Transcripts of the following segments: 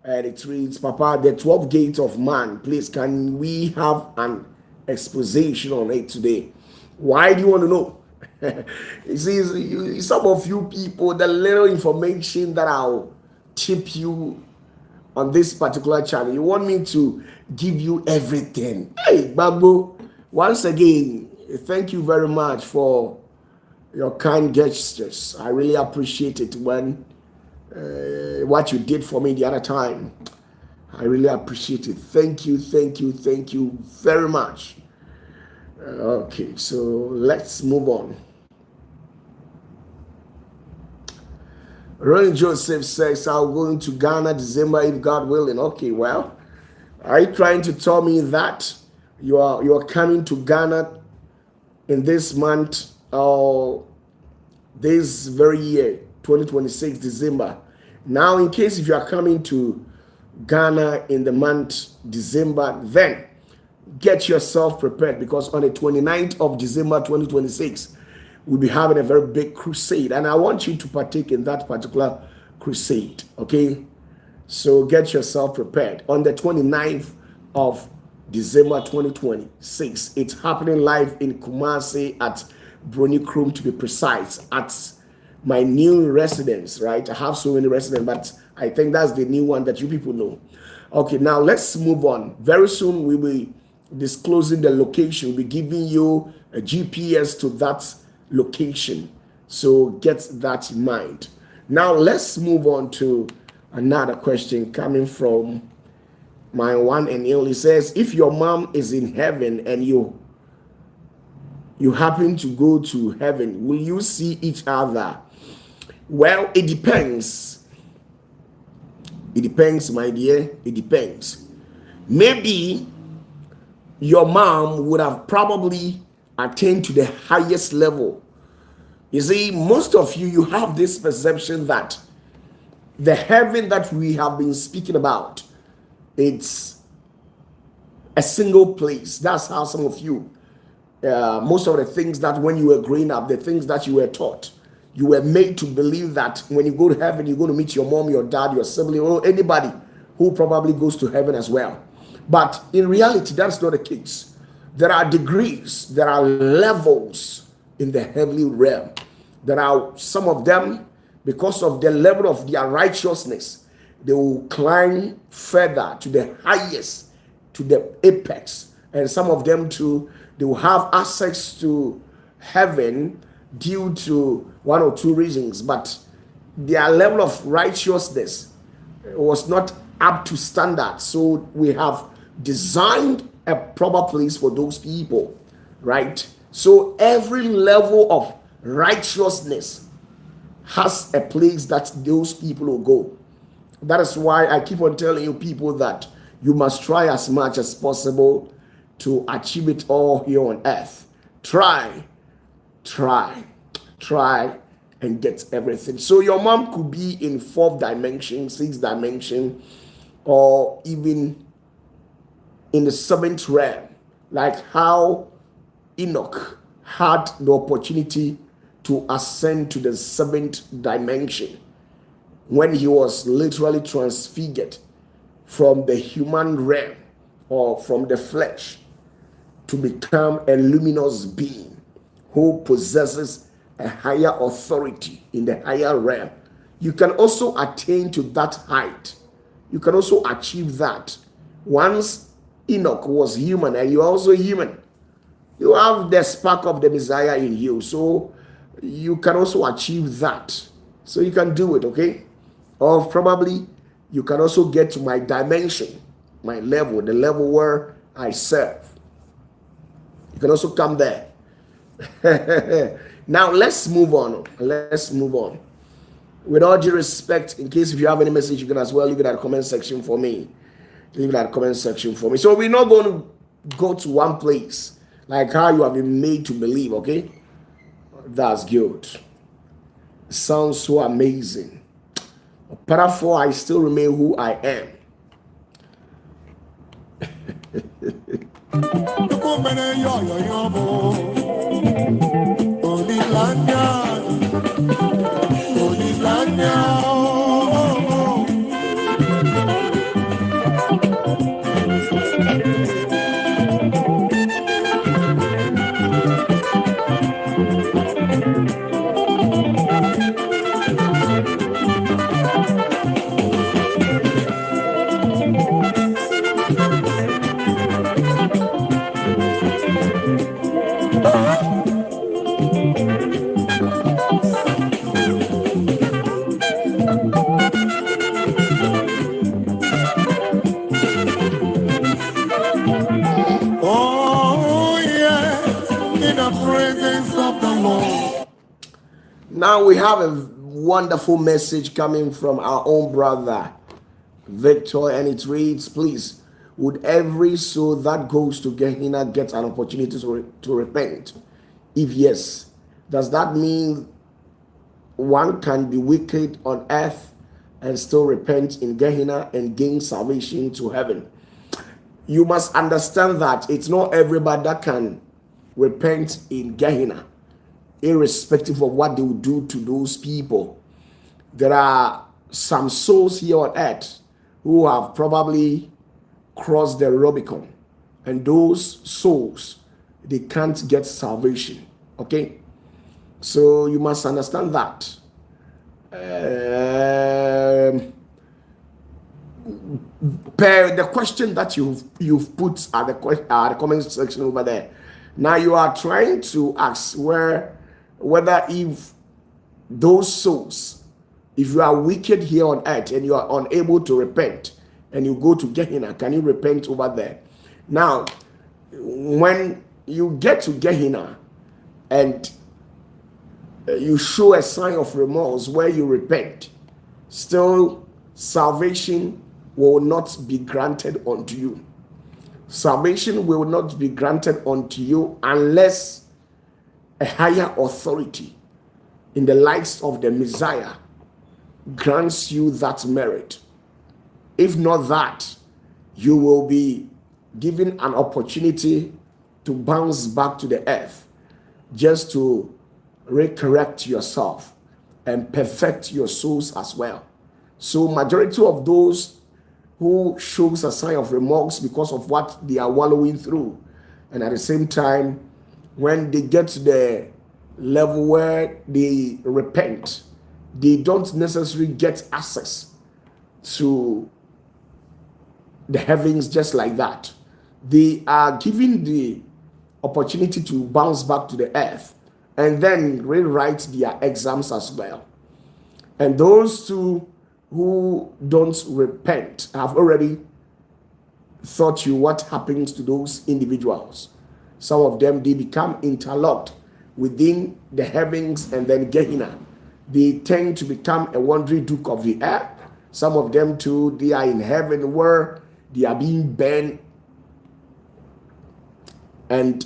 And it reads, Papa, the 12 gates of man. Please, can we have an exposition on it today? Why do you want to know? You see, some of you people, the little information that I'll tip you on this particular channel, you want me to give you everything. Hey, Babu, once again, thank you very much for your kind gestures. I really appreciate it when what you did for me the other time. I really appreciate it. Thank you very much. Okay, so let's move on. Ronnie Joseph says, I'm going to Ghana December if God willing. Okay, well, are you trying to tell me that you're coming to Ghana in this month or this very year, 2026 December? Now, in case if you are coming to Ghana in the month December, then get yourself prepared, because on the 29th of December 2026, we'll be having a very big crusade, and I want you to partake in that particular crusade. Okay, so get yourself prepared. On the 29th of December 2026, it's happening live in Kumasi at Brony Krum, to be precise, at my new residence. Right, I have so many residents, but I think that's the new one that you people know. Okay, now let's move on. Very soon we will be disclosing the location. We'll be giving you a GPS to that location, so get that in mind. Now let's move on to another question coming from my one and only. Says, if your mom is in heaven and you happen to go to heaven, will you see each other? Well, it depends. It depends, my dear. It depends. Maybe your mom would have probably attained to the highest level. You see, most of you have this perception that the heaven that we have been speaking about, it's a single place. That's how some of you, most of the things that when you were growing up, the things that you were taught, you were made to believe that when you go to heaven, you're going to meet your mom, your dad, your sibling, or anybody who probably goes to heaven as well. But in reality, that's not the case. There are degrees, there are levels in the heavenly realm. There are some of them, because of the level of their righteousness, they will climb further to the highest, to the apex. And some of them too, they will have access to heaven due to one or two reasons, but their level of righteousness was not up to standard. So we have designed a proper place for those people, right? So every level of righteousness has a place that those people will go. That is why I keep on telling you people that you must try as much as possible to achieve it all here on earth. Try and get everything. So your mom could be in 4th dimension, 6th dimension, or even in the 7th realm, like how Enoch had the opportunity to ascend to the 7th dimension when he was literally transfigured from the human realm or from the flesh to become a luminous being who possesses a higher authority in the higher realm. You can also attain to that height. You can also achieve that. Once Enoch was human and you're also human, you have the spark of the Messiah in you. So you can also achieve that. So you can do it, okay? Or probably you can also get to my dimension, my level, the level where I serve. You can also come there. Now let's move on. With all due respect, in case if you have any message, you can as well leave it at the comment section for me. So we're not going to go to one place like how you have been made to believe, okay? That's good. It sounds so amazing. OPATAFUOR, I still remain who I am. Now we have a wonderful message coming from our own brother Victor, and it reads, please, would every soul that goes to Gehenna get an opportunity to repent? If yes, does that mean one can be wicked on earth and still repent in Gehenna and gain salvation to heaven? You must understand that it's not everybody that can repent in Gehenna, irrespective of what they will do to those people. There are some souls here on earth who have probably crossed the Rubicon, and those souls, they can't get salvation. Okay, so you must understand that. Per the question that you've put at the comment section over there, now you are trying to ask whether if those souls, if you are wicked here on earth and you are unable to repent and you go to Gehenna, can you repent over there? Now, when you get to Gehenna and you show a sign of remorse where you repent, still salvation will not be granted unto you. Salvation will not be granted unto you unless a higher authority in the likes of the Messiah grants you that merit. If not that, you will be given an opportunity to bounce back to the earth just to recorrect yourself and perfect your souls as well. So majority of those who shows a sign of remorse because of what they are wallowing through, and at the same time, when they get to the level where they repent, they don't necessarily get access to the heavens just like that. They are given the opportunity to bounce back to the earth and then rewrite their exams as well. And those two who don't repent have already taught you what happens to those individuals. Some of them, they become interlocked within the heavens and then Gehenna. They tend to become a wandering duke of the earth. Some of them too, they are in heaven where they are being burned, and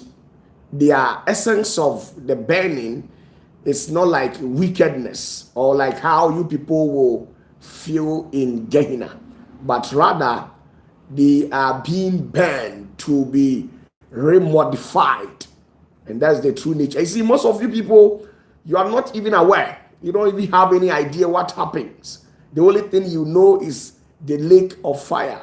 their essence of the burning is not like wickedness or like how you people will feel in Gehenna, but rather they are being burned to be remodified, and that's the true nature. You see, most of you people, you are not even aware. You don't even have any idea what happens. The only thing you know is the lake of fire.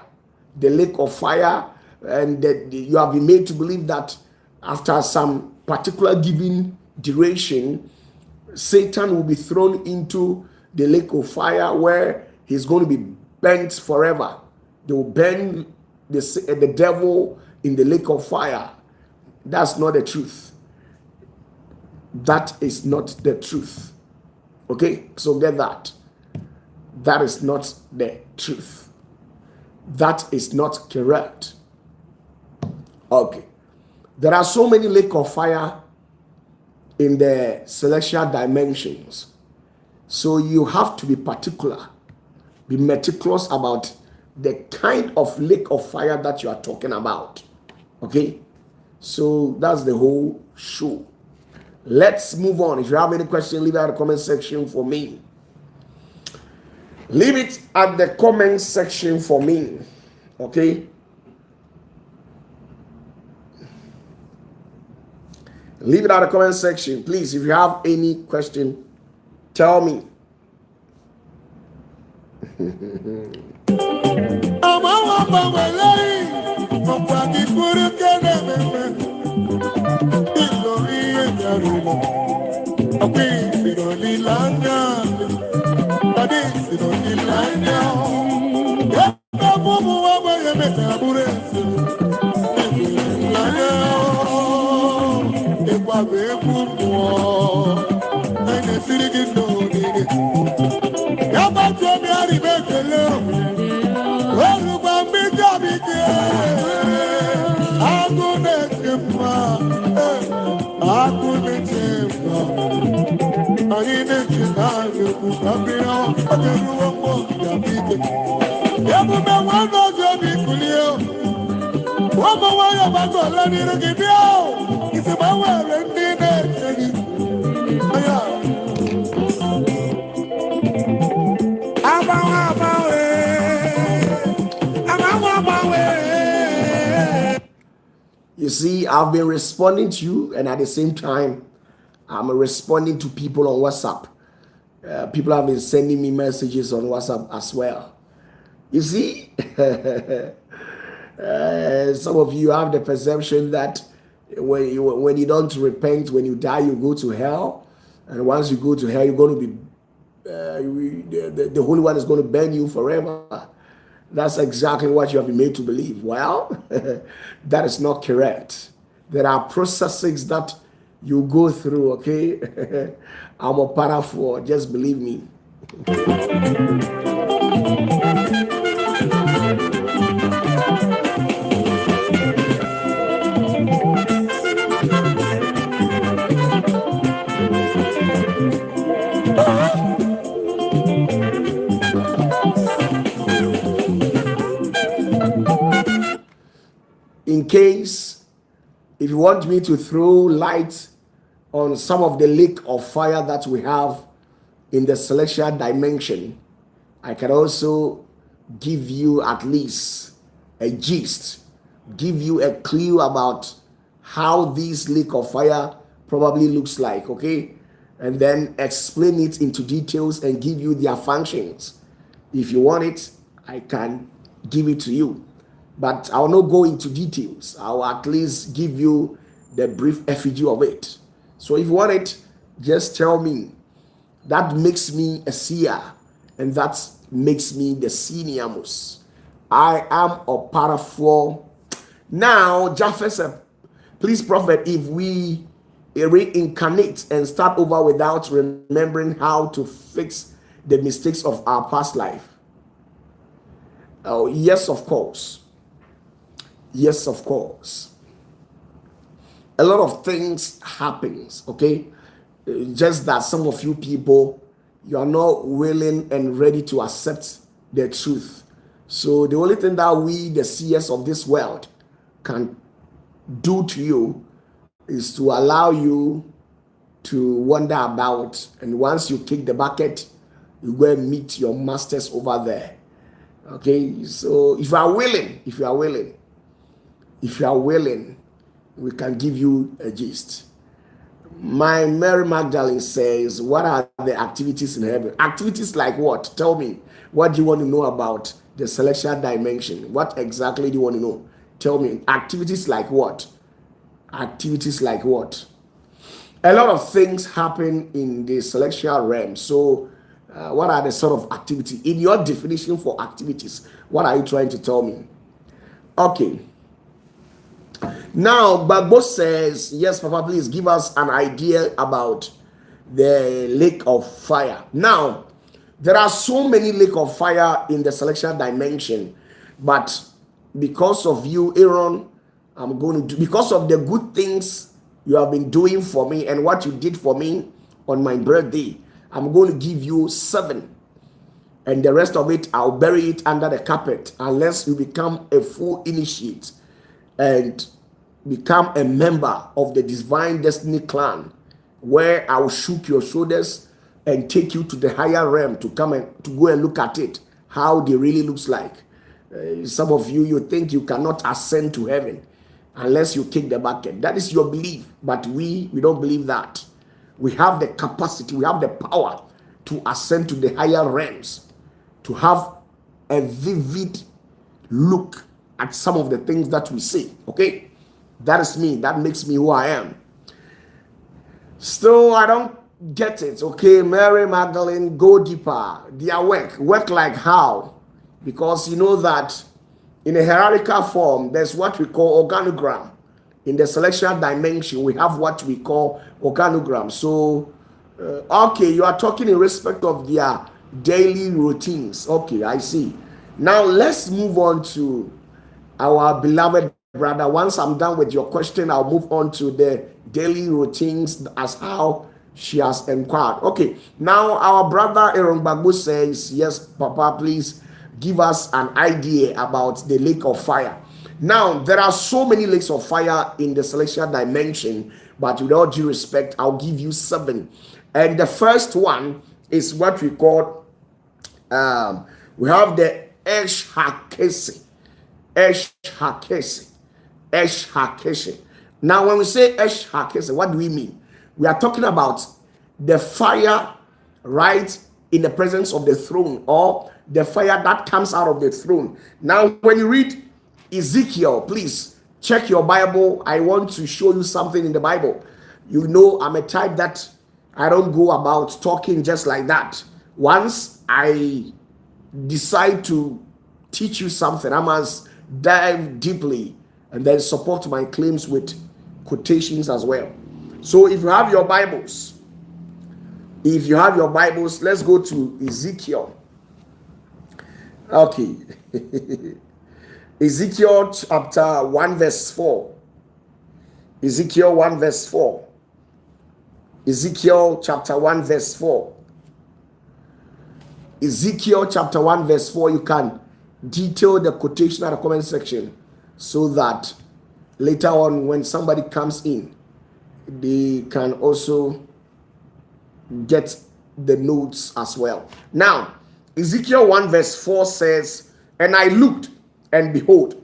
The lake of fire, and that you have been made to believe that after some particular given duration, Satan will be thrown into the lake of fire where he's going to be burnt forever. They will burn the devil in the lake of fire. That's not the truth. That is not the truth. Okay, so get that. That is not the truth. That is not correct. Okay. There are so many lake of fire in the celestial dimensions. So you have to be particular, be meticulous about the kind of lake of fire that you are talking about. Okay? So that's the whole show. Let's move on. If you have any question, leave it at the comment section for me. Leave it at the comment section for me. Okay? Leave it at the comment section. Please, if you have any question, tell me. You see, I've been responding to you, and at the same time, I'm responding to people on WhatsApp. People have been sending me messages on WhatsApp as well. You see, some of you have the perception that when you don't repent, when you die, you go to hell, and once you go to hell, you're going to be the Holy One is going to burn you forever. That's exactly what you have been made to believe. Well, that is not correct. There are processes that you go through, okay? I'm OPATAFUOR, just believe me. In case, if you want me to throw light on some of the lake of fire that we have in the celestial dimension, I can also give you at least a gist, give you a clue about how this lake of fire probably looks like, okay? And then explain it into details and give you their functions. If you want it, I can give it to you. But I will not go into details. I will at least give you the brief effigy of it. So if you want it, just tell me. That makes me a seer, and that makes me the senior most. I am OPATAFUOR. Now, Japheth said, please, Prophet, if we reincarnate and start over without remembering how to fix the mistakes of our past life. Oh, yes, of course. Yes, of course. A lot of things happens, okay? Just that some of you people, you are not willing and ready to accept the truth. So the only thing that we, the seers of this world, can do to you is to allow you to wander about. And once you kick the bucket, you go and meet your masters over there. Okay, so if you are willing, we can give you a gist. My Mary Magdalene says, what are the activities in heaven? Activities like what? Tell me. What do you want to know about the celestial dimension? What exactly do you want to know? Tell me. Activities like what? Activities like what? A lot of things happen in the celestial realm. So, what are the sort of activity? In your definition for activities, what are you trying to tell me? Okay. Now, Bagbo says, yes, Papa, please give us an idea about the lake of fire. Now, there are so many lake of fire in the celestial dimension, but because of you, Aaron, I'm going to do, because of the good things you have been doing for me and what you did for me on my birthday, I'm going to give you 7. And the rest of it, I'll bury it under the carpet unless you become a full initiate and become a member of the Divine Destiny Clan, where I will shook your shoulders and take you to the higher realm to come and to go and look at it, how they really looks like. Some of you, you think you cannot ascend to heaven unless you kick the bucket. That is your belief, but we don't believe that. We have the capacity, we have the power to ascend to the higher realms, to have a vivid look at some of the things that we see. Okay, that is me. That makes me who I am. Still, I don't get it. Okay, Mary Magdalene, go deeper. Their work like how? Because you know that in a hierarchical form, there's what we call organogram. In the celestial dimension, we have what we call organogram. So, okay, you are talking in respect of their daily routines. Okay, I see. Now, let's move on to our beloved brother. Once I'm done with your question, I'll move on to the daily routines as how she has inquired. Okay, now our brother Aaron Bagbo says, yes, Papa, please give us an idea about the lake of fire. Now, there are so many lakes of fire in the celestial dimension, but with all due respect, I'll give you 7. And the first one is what we call, we have the Esh Hakesi. Esh Hakesi. Esh Hakesi. Now, when we say Esh Hakesi, what do we mean? We are talking about the fire right in the presence of the throne, or the fire that comes out of the throne. Now, when you read Ezekiel, please check your Bible. I want to show you something in the Bible. You know, I'm a type that I don't go about talking just like that. Once I decide to teach you something, I must dive deeply and then support my claims with quotations as well. So if you have your Bibles, let's go to Ezekiel. Okay. Ezekiel chapter 1 verse 4. Ezekiel 1 verse 4. Ezekiel chapter 1 verse 4. Ezekiel chapter 1 verse 4. You can detail the quotation at the comment section so that later on when somebody comes in, they can also get the notes as well. Now, Ezekiel 1 verse 4 says, and I looked, and behold,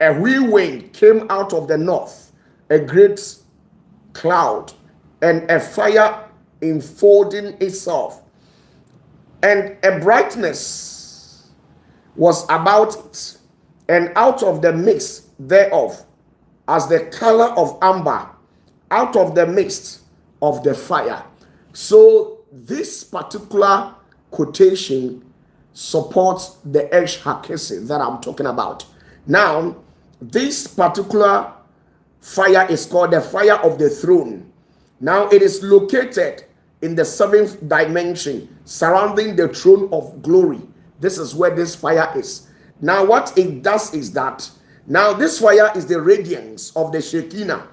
a whirlwind came out of the north, a great cloud, and a fire enfolding itself, and a brightness was about it, and out of the midst thereof, as the color of amber, out of the midst of the fire. So this particular quotation supports the Esh Hakesi that I'm talking about. Now, this particular fire is called the fire of the throne. Now, it is located in the 7th dimension, surrounding the throne of glory. This is where this fire is. Now, what it does is that, now this fire is the radiance of the Shekinah.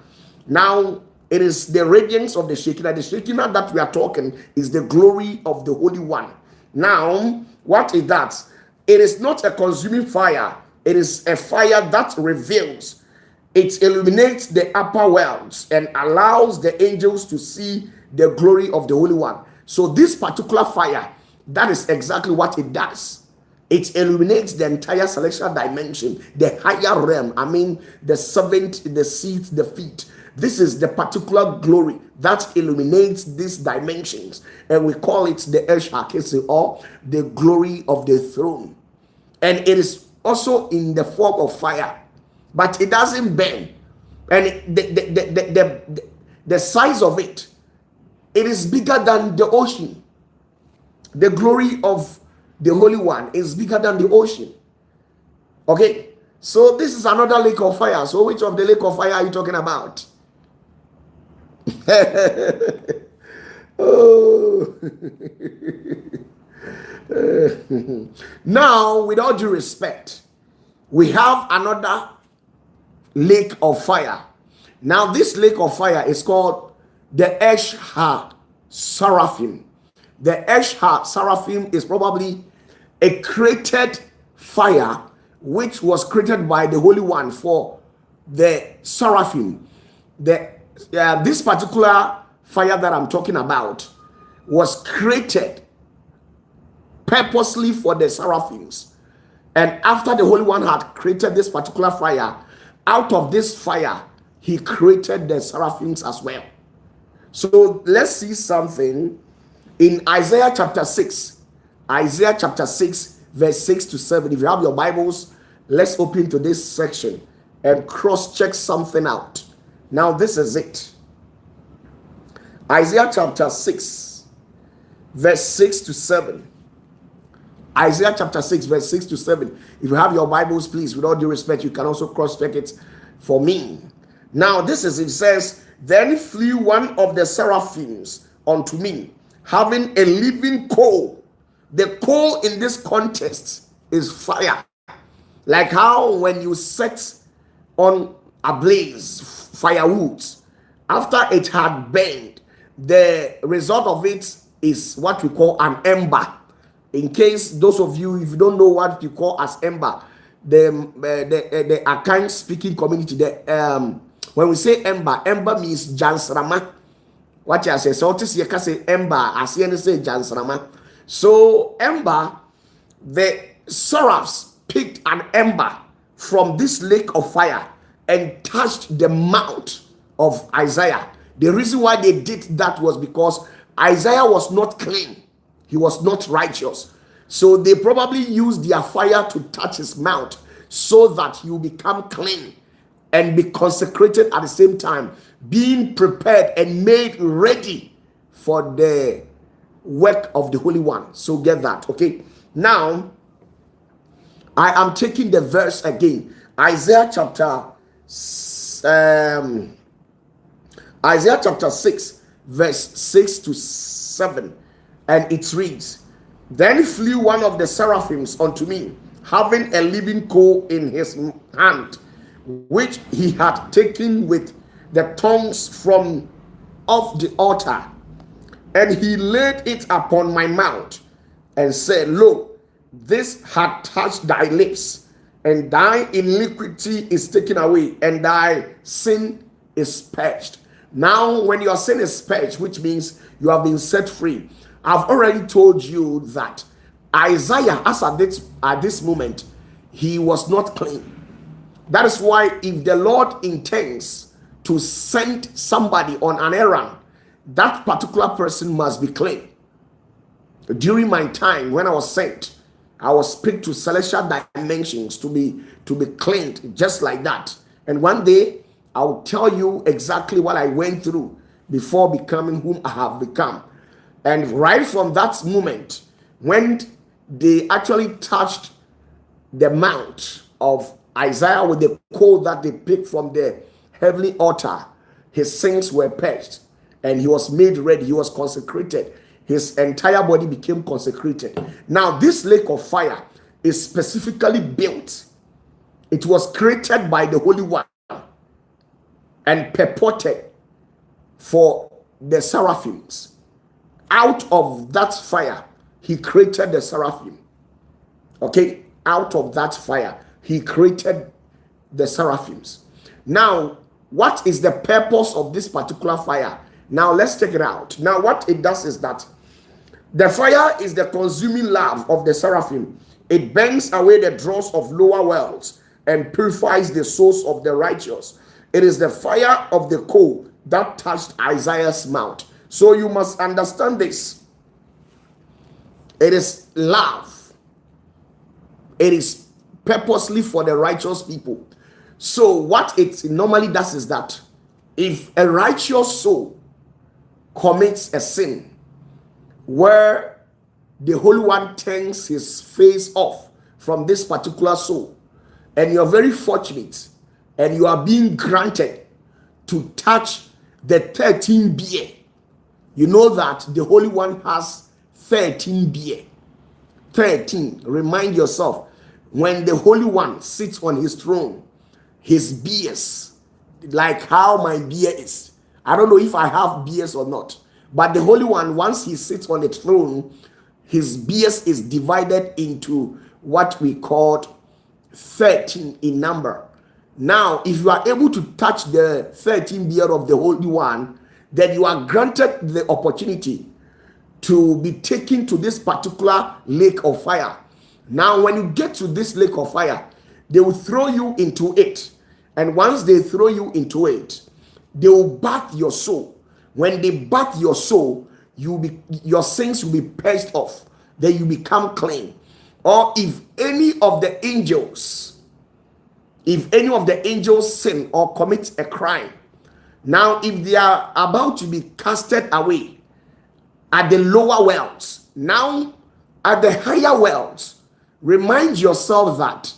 Now, it is the radiance of the Shekinah. The Shekinah that we are talking is the glory of the Holy One. Now, what is that? It is not a consuming fire. It is a fire that reveals. It illuminates the upper worlds and allows the angels to see the glory of the Holy One. So this particular fire, that is exactly what it does. It illuminates the entire celestial dimension, the higher realm. I mean, the 7th, the seat, the feet. This is the particular glory that illuminates these dimensions, and we call it the Esh Hakesi, or the glory of the throne. And it is also in the form of fire, but it doesn't burn. And the size of it, it is bigger than the ocean. The glory of the Holy One is bigger than the ocean. Okay, so this is another lake of fire. So which of the lake of fire are you talking about? Oh. Now, with all due respect, we have another lake of fire. Now, this lake of fire is called the Esh Ha-Seraphim. The Esh Ha-Seraphim is probably a created fire which was created by the Holy One for the seraphim. This particular fire that I'm talking about was created purposely for the seraphims. And after the Holy One had created this particular fire, out of this fire, he created the seraphims as well. So let's see something in Isaiah chapter 6. Isaiah chapter 6, verse 6 to 7. If you have your Bibles, let's open to this section and cross-check something out. Now, this is it. Isaiah chapter 6, verse 6 to 7. Isaiah chapter 6, verse 6 to 7. If you have your Bibles, please, with all due respect, you can also cross-check it for me. Now, this is, it says, then flew one of the seraphims unto me, having a living coal. The coal in this context is fire. Like how when you set on a blaze firewood, after it had burned, the result of it is what we call an ember. In case those of you, if you don't know what you call as ember, the Akan speaking community, when we say ember, ember means jansrama. What you say? So this you can say ember, as you say jansrama. So ember, the seraphs picked an ember from this lake of fire and touched the mouth of Isaiah. The reason why they did that was because Isaiah was not clean. He was not righteous. So they probably used their fire to touch his mouth so that he will become clean and be consecrated at the same time, being prepared and made ready for the work of the Holy One. So get that, okay? Now, I am taking the verse again. Isaiah chapter 6, verse 6 to 7. And it reads, Then flew one of the seraphims unto me, having a living coal in his hand, which he had taken with the tongues from off the altar. And he laid it upon my mouth, and said, Lo, this hath touched thy lips, and thy iniquity is taken away, and thy sin is purged. Now, when your sin is purged, which means you have been set free, I've already told you that Isaiah, as at this moment, he was not clean. That is why if the Lord intends to send somebody on an errand, that particular person must be clean. During my time when I was sent, I was picked to celestial dimensions to be cleaned, just like that. And one day I will tell you exactly what I went through before becoming whom I have become. And right from that moment, when they actually touched the mount of Isaiah with the coal that they picked from the heavenly altar, his sins were purged and he was made ready. He was consecrated. His entire body became consecrated. Now, this lake of fire is specifically built. It was created by the Holy One and purported for the seraphims. Out of that fire, he created the seraphim. Okay? Out of that fire, he created the seraphims. Now, what is the purpose of this particular fire? Now, let's take it out. Now, what it does is that the fire is the consuming love of the seraphim. It burns away the dross of lower worlds and purifies the souls of the righteous. It is the fire of the coal that touched Isaiah's mouth. So you must understand this. It is love. It is purposely for the righteous people. So what it normally does is that if a righteous soul commits a sin where the Holy One turns his face off from this particular soul, and you're very fortunate and you are being granted to touch the 13 beer, you know that the Holy One has 13 beer. 13. Remind yourself, when the Holy One sits on his throne, his beers, like how my beer is. I don't know if I have beers or not, but the Holy One, once he sits on the throne, his beers is divided into what we call 13 in number. Now, if you are able to touch the 13 beer of the Holy One, then you are granted the opportunity to be taken to this particular lake of fire. Now, when you get to this lake of fire, they will throw you into it. And once they throw you into it, they will bath your soul. When they bath your soul, your sins will be purged off. Then you become clean. Or if any of the angels sin or commit a crime, now if they are about to be casted away at the lower worlds, now at the higher worlds, remind yourself that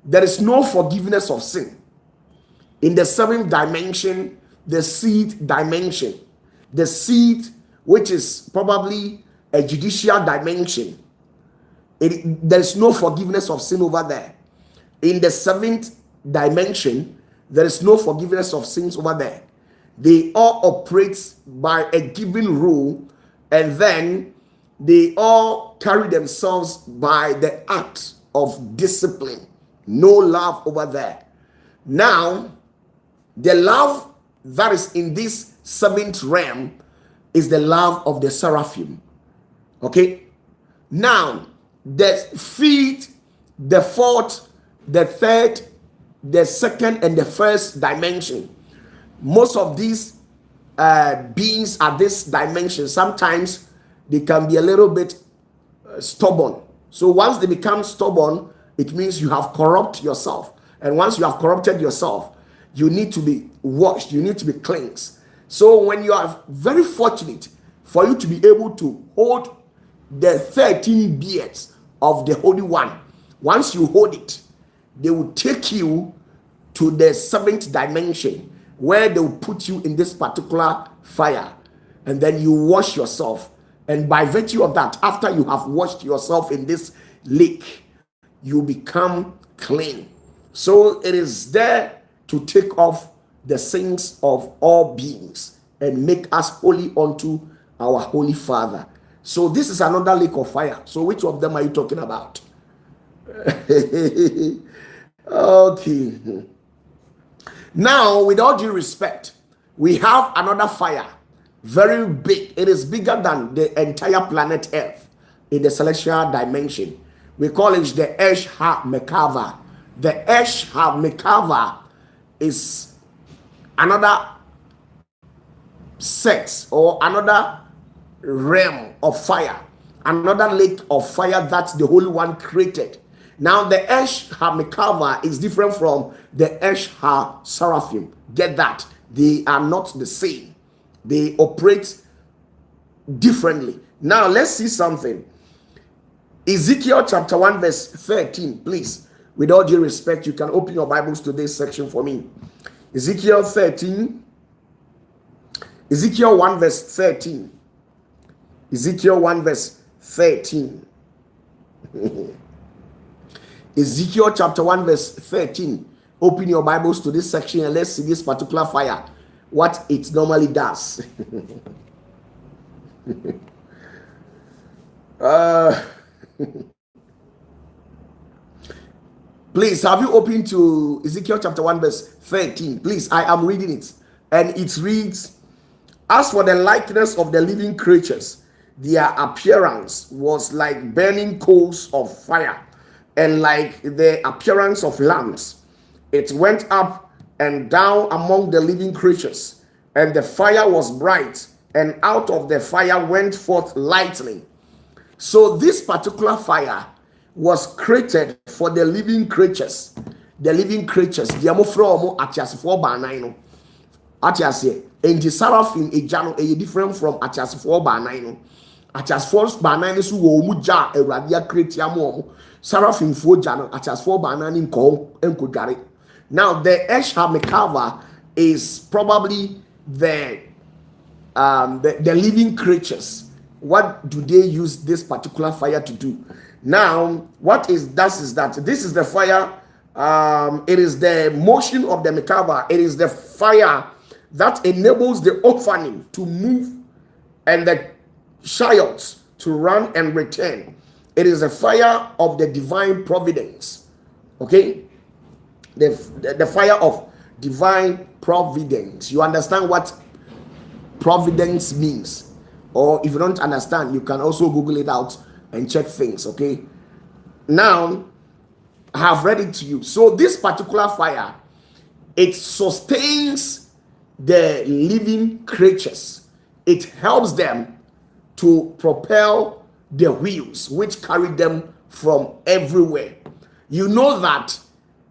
there is no forgiveness of sin. In the seventh dimension, the seed dimension, the seed, which is probably a judicial dimension, there is no forgiveness of sin over there. In the seventh dimension, there is no forgiveness of sins over there. They all operate by a given rule, and then they all carry themselves by the act of discipline. No love over there. Now, the love that is in this seventh realm is the love of the seraphim. Okay? Now, the fifth, the fourth, the third, the second, and the first dimension. Most of these beings at this dimension, sometimes they can be a little bit stubborn. So once they become stubborn, it means you have corrupted yourself. And once you have corrupted yourself, you need to be washed, you need to be cleansed. So when you are very fortunate for you to be able to hold the 13 beards of the Holy One, once you hold it, they will take you to the seventh dimension, where they will put you in this particular fire, and then you wash yourself. And by virtue of that, after you have washed yourself in this lake, you become clean. So it is there to take off the sins of all beings and make us holy unto our Holy Father. So this is another lake of fire. So which of them are you talking about? Okay. Now, with all due respect, we have another fire, very big. It is bigger than the entire planet Earth in the celestial dimension. We call it the Esh Ha-Mekava. The Esh Ha-Mekava is another set or another realm of fire, another lake of fire that the Holy One created. Now, the Esh Ha-Mekava is different from the Esh Ha-Seraphim. Get that? They are not the same. They operate differently. Now, let's see something. Ezekiel chapter 1 verse 13, please. With all due respect, you can open your Bibles to this section for me. Ezekiel 13. Ezekiel 1 verse 13. Ezekiel 1 verse 13. Ezekiel chapter 1 verse 13. Open your Bibles to this section and let's see this particular fire, what it normally does. Please, have you opened to Ezekiel chapter 1 verse 13? Please, I am reading it. And it reads, "As for the likeness of the living creatures, their appearance was like burning coals of fire, and like the appearance of lamps. It went up and down among the living creatures, and the fire was bright, and out of the fire went forth lightning." So this particular fire was created for the living creatures. The living creatures, the amofro atiasifo banan no. Atiase, enti seraphim ejano e different from atiasifo banan no. Atiasifo banan so wo mu ja awurade akreti amo. Seraphim fo jano atiasifo banan nko enkodware. Now the Esh Ha-Mekava is probably the living creatures. What do they use this particular fire to do? Now, what is that is that this is the fire. It is the motion of the Mekava. It is the fire that enables the orphaning to move and the chariots to run and return. It is the fire of the divine providence. Okay, the fire of divine providence. You understand what providence means? Or if you don't understand, you can also Google it out and check things. Okay, now I have read it to you. So this particular fire, it sustains the living creatures. It helps them to propel the wheels which carry them from everywhere. You know that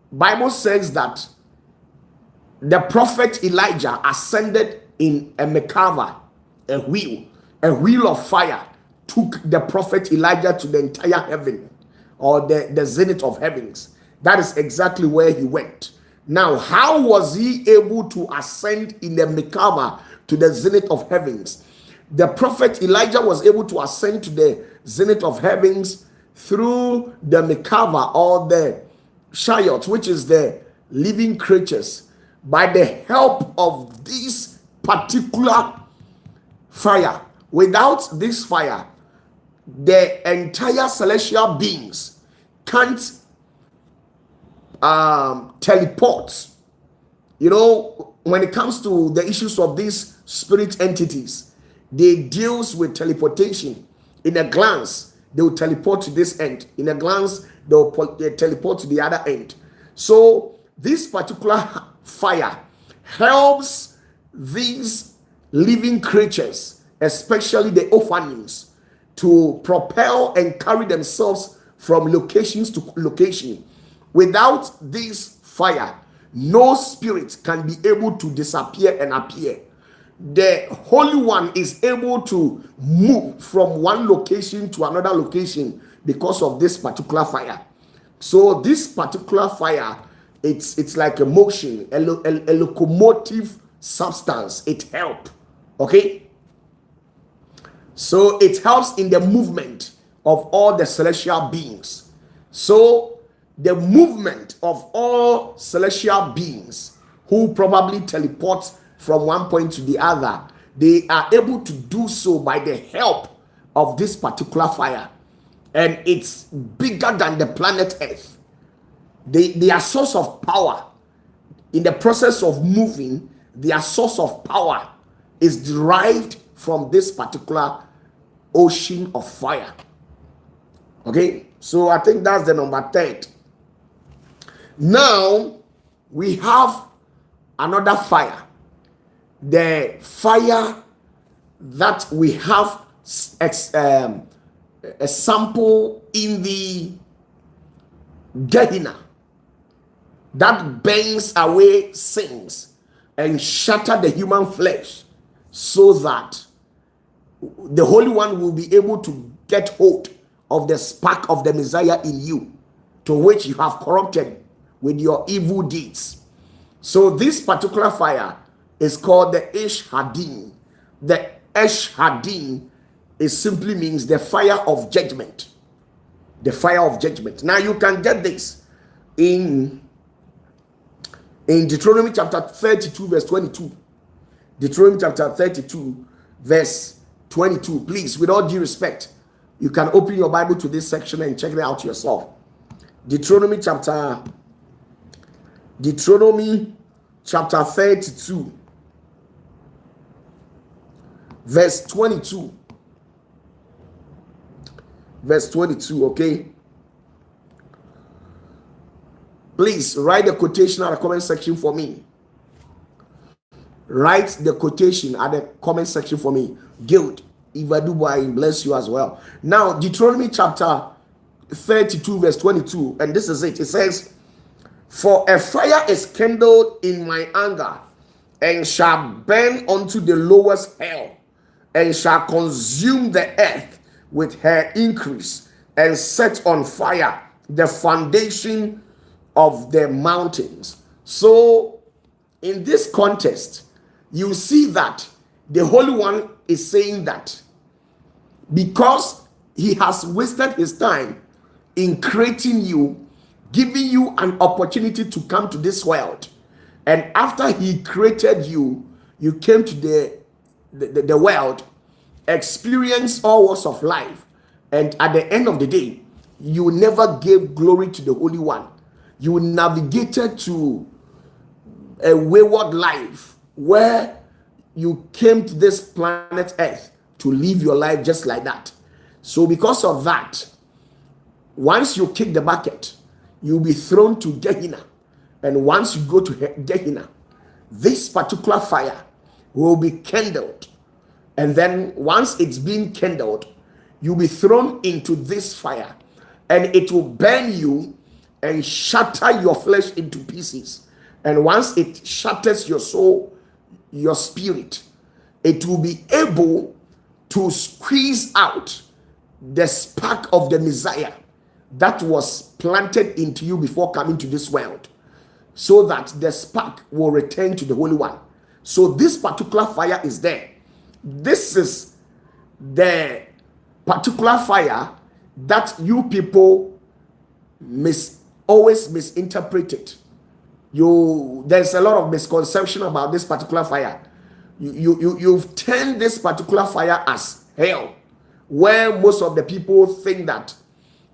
Bible says that the prophet Elijah ascended in a Mekava, a wheel of fire took the prophet Elijah to the entire heaven, or the zenith of heavens. That is exactly where he went. Now, how was he able to ascend in the Mekava to the zenith of heavens? The prophet Elijah was able to ascend to the zenith of heavens through the Mekava, or the chariot, which is the living creatures, by the help of these particular fire. Without this fire, the entire celestial beings can't teleport. You know, when it comes to the issues of these spirit entities, they deals with teleportation. In a glance, they will teleport to this end. In a glance, they teleport to the other end. So this particular fire helps these living creatures, especially the orphans, to propel and carry themselves from locations to location. Without this fire, no spirit can be able to disappear and appear. The Holy One is able to move from one location to another location because of this particular fire. So this particular fire, it's like a motion, a locomotive substance. It helps. Okay? So it helps in the movement of all the celestial beings. So the movement of all celestial beings who probably teleport from one point to the other, they are able to do so by the help of this particular fire. And it's bigger than the planet Earth. Their source of power, in the process of moving, their source of power is derived from this particular ocean of fire. Okay, so I think that's the number 10. Now we have another fire, the fire that we have a sample in the Gehenna that burns away sins and shatter the human flesh, so that the Holy One will be able to get hold of the spark of the Messiah in you, to which you have corrupted with your evil deeds. So this particular fire is called the Esh Hadin. The Esh Hadin, it simply means the fire of judgment. The fire of judgment. Now you can get this in Deuteronomy chapter 32 verse 22. Deuteronomy chapter 32 verse 22. Please, with all due respect, you can open your Bible to this section and check it out yourself. Deuteronomy chapter 32 verse 22. Verse 22, okay? Please write the quotation at the comment section for me. Write the quotation at the comment section for me. Guild, Ivadubai, bless you as well. Now, Deuteronomy chapter 32 verse 22, and this is it. It says, "For a fire is kindled in my anger, and shall burn unto the lowest hell, and shall consume the earth with her increase, and set on fire the foundation of the mountains." So in this context, you see that the Holy One is saying that because he has wasted his time in creating you, giving you an opportunity to come to this world, and after he created you, you came to the world, experience all walks of life, and at the end of the day, you never gave glory to the Holy One. You navigated to a wayward life where you came to this planet Earth to live your life just like that. So because of that, once you kick the bucket, you'll be thrown to Gehenna. And once you go to Gehenna, this particular fire will be kindled. And then once it's been kindled, you'll be thrown into this fire, and it will burn you and shatter your flesh into pieces. And once it shatters your soul, your spirit, it will be able to squeeze out the spark of the Messiah that was planted into you before coming to this world, so that the spark will return to the Holy One. So this particular fire is there. This is the particular fire that you people always misinterpret it. There's a lot of misconception about this particular fire. you've turned this particular fire as hell, where most of the people think that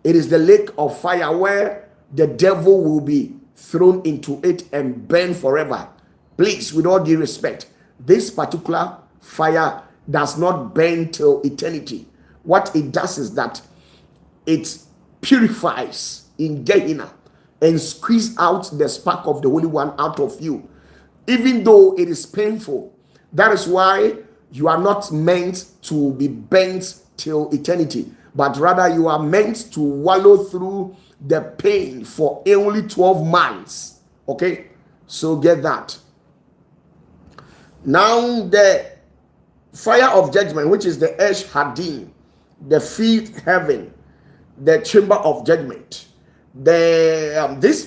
it is the lake of fire where the devil will be thrown into it and burn forever. Please, with all due respect, this particular fire does not burn till eternity. What it does is that it purifies in Gehenna and squeeze out the spark of the Holy One out of you, even though it is painful. That is why you are not meant to be burnt till eternity, but rather you are meant to wallow through the pain for only 12 months. Okay, so get that. Now the fire of judgment, which is the Esh Hadim, the fifth heaven, the chamber of judgment. This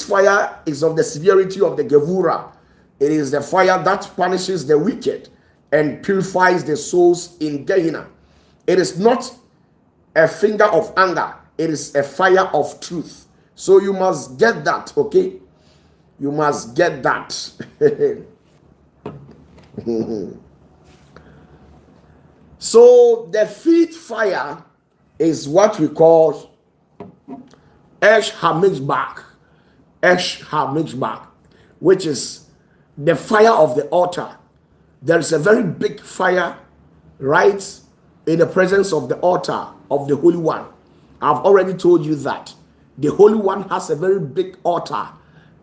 fire is of the severity of the Gevura. It is the fire that punishes the wicked and purifies the souls in Gehenna. It is not a finger of anger. It is a fire of truth. So you must get that, okay? You must get that. So the fifth fire is what we call Esh HaMishbach. Esh HaMishbach, which is the fire of the altar. There is a very big fire right in the presence of the altar of the Holy One. I've already told you that the Holy One has a very big altar,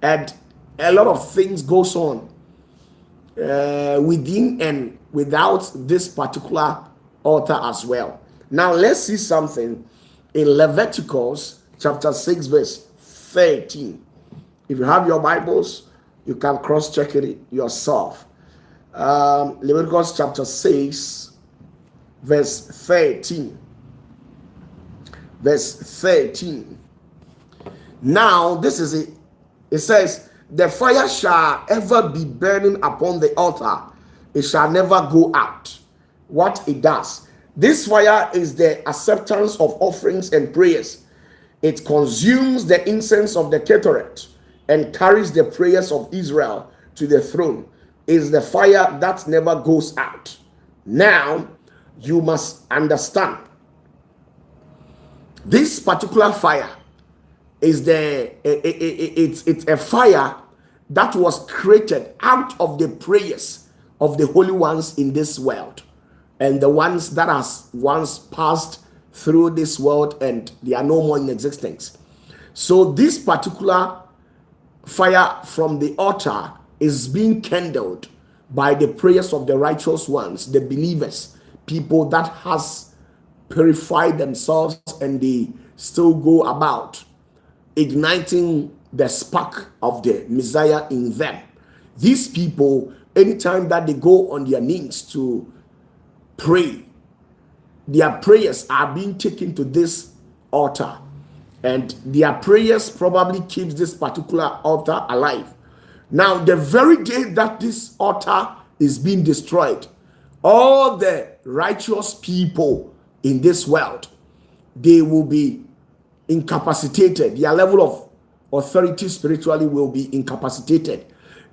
and a lot of things goes on within and without this particular altar as well. Now let's see something in Leviticus chapter 6 verse 13. If you have your Bibles, you can cross-check it yourself. Leviticus chapter 6 verse 13. Verse 13. Now this is it. It says, the fire shall ever be burning upon the altar. It shall never go out. What it does. This fire is the acceptance of offerings and prayers. It consumes the incense of the Ketoret and carries the prayers of Israel to the throne. It is the fire that never goes out. Now, you must understand. This particular fire is it's a fire that was created out of the prayers of the holy ones in this world, and the ones that has once passed through this world and they are no more in existence. So this particular fire from the altar is being kindled by the prayers of the righteous ones, the believers, people that has purified themselves, and they still go about igniting the spark of the Messiah in them. These people, anytime that they go on their knees to pray, their prayers are being taken to this altar, and their prayers probably keeps this particular altar alive. Now, the very day that this altar is being destroyed, all the righteous people in this world, they will be incapacitated. Their level of authority spiritually will be incapacitated,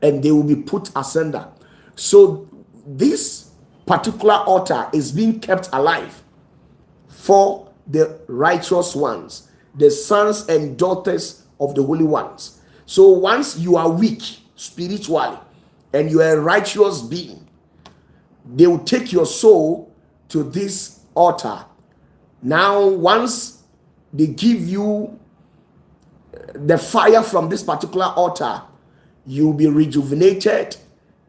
and they will be put asunder. So this particular altar is being kept alive for the righteous ones, the sons and daughters of the holy ones. So once you are weak spiritually and you are a righteous being, they will take your soul to this altar. Now, once they give you the fire from this particular altar, you'll be rejuvenated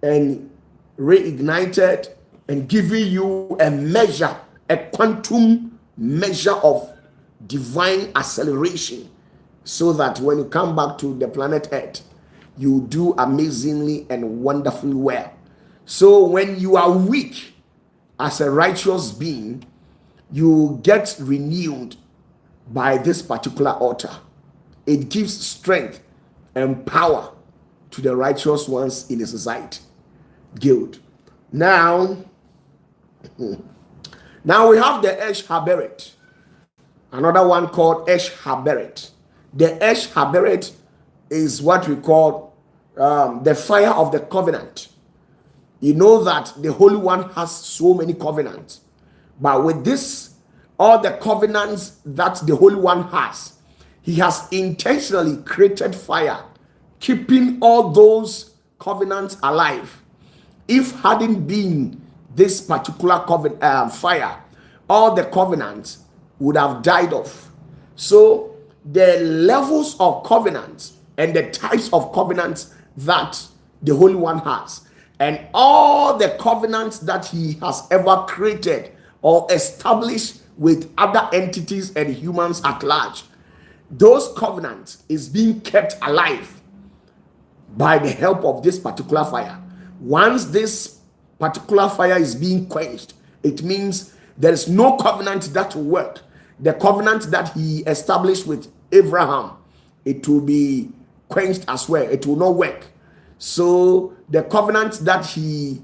and reignited, and giving you a measure, a quantum measure of divine acceleration, so that when you come back to the planet Earth, you do amazingly and wonderfully well. So when you are weak as a righteous being, you get renewed by this particular altar. It gives strength and power to the righteous ones in the society. Good. Now we have the Esh Haberet, another one called Esh Haberet. The Esh Haberet is what we call the fire of the covenant. You know that the Holy One has so many covenants, but with this, all the covenants that the Holy One has, he has intentionally created fire, keeping all those covenants alive. If hadn't been this particular fire, all the covenants would have died off. So the levels of covenants and the types of covenants that the Holy One has, and all the covenants that he has ever created or established with other entities and humans at large, those covenants is being kept alive by the help of this particular fire. Once this particular fire is being quenched, it means there is no covenant that will work. The covenant that he established with Abraham, it will be quenched as well. It will not work. So the covenant that he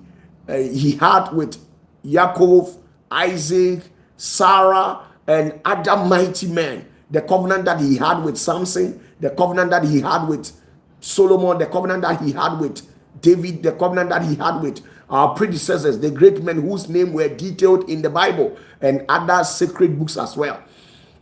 had with Jacob, Isaac, Sarah, and other mighty men, the covenant that he had with Samson, the covenant that he had with Solomon, the covenant that he had with David, the covenant that he had with our predecessors, the great men whose names were detailed in the Bible and other sacred books as well.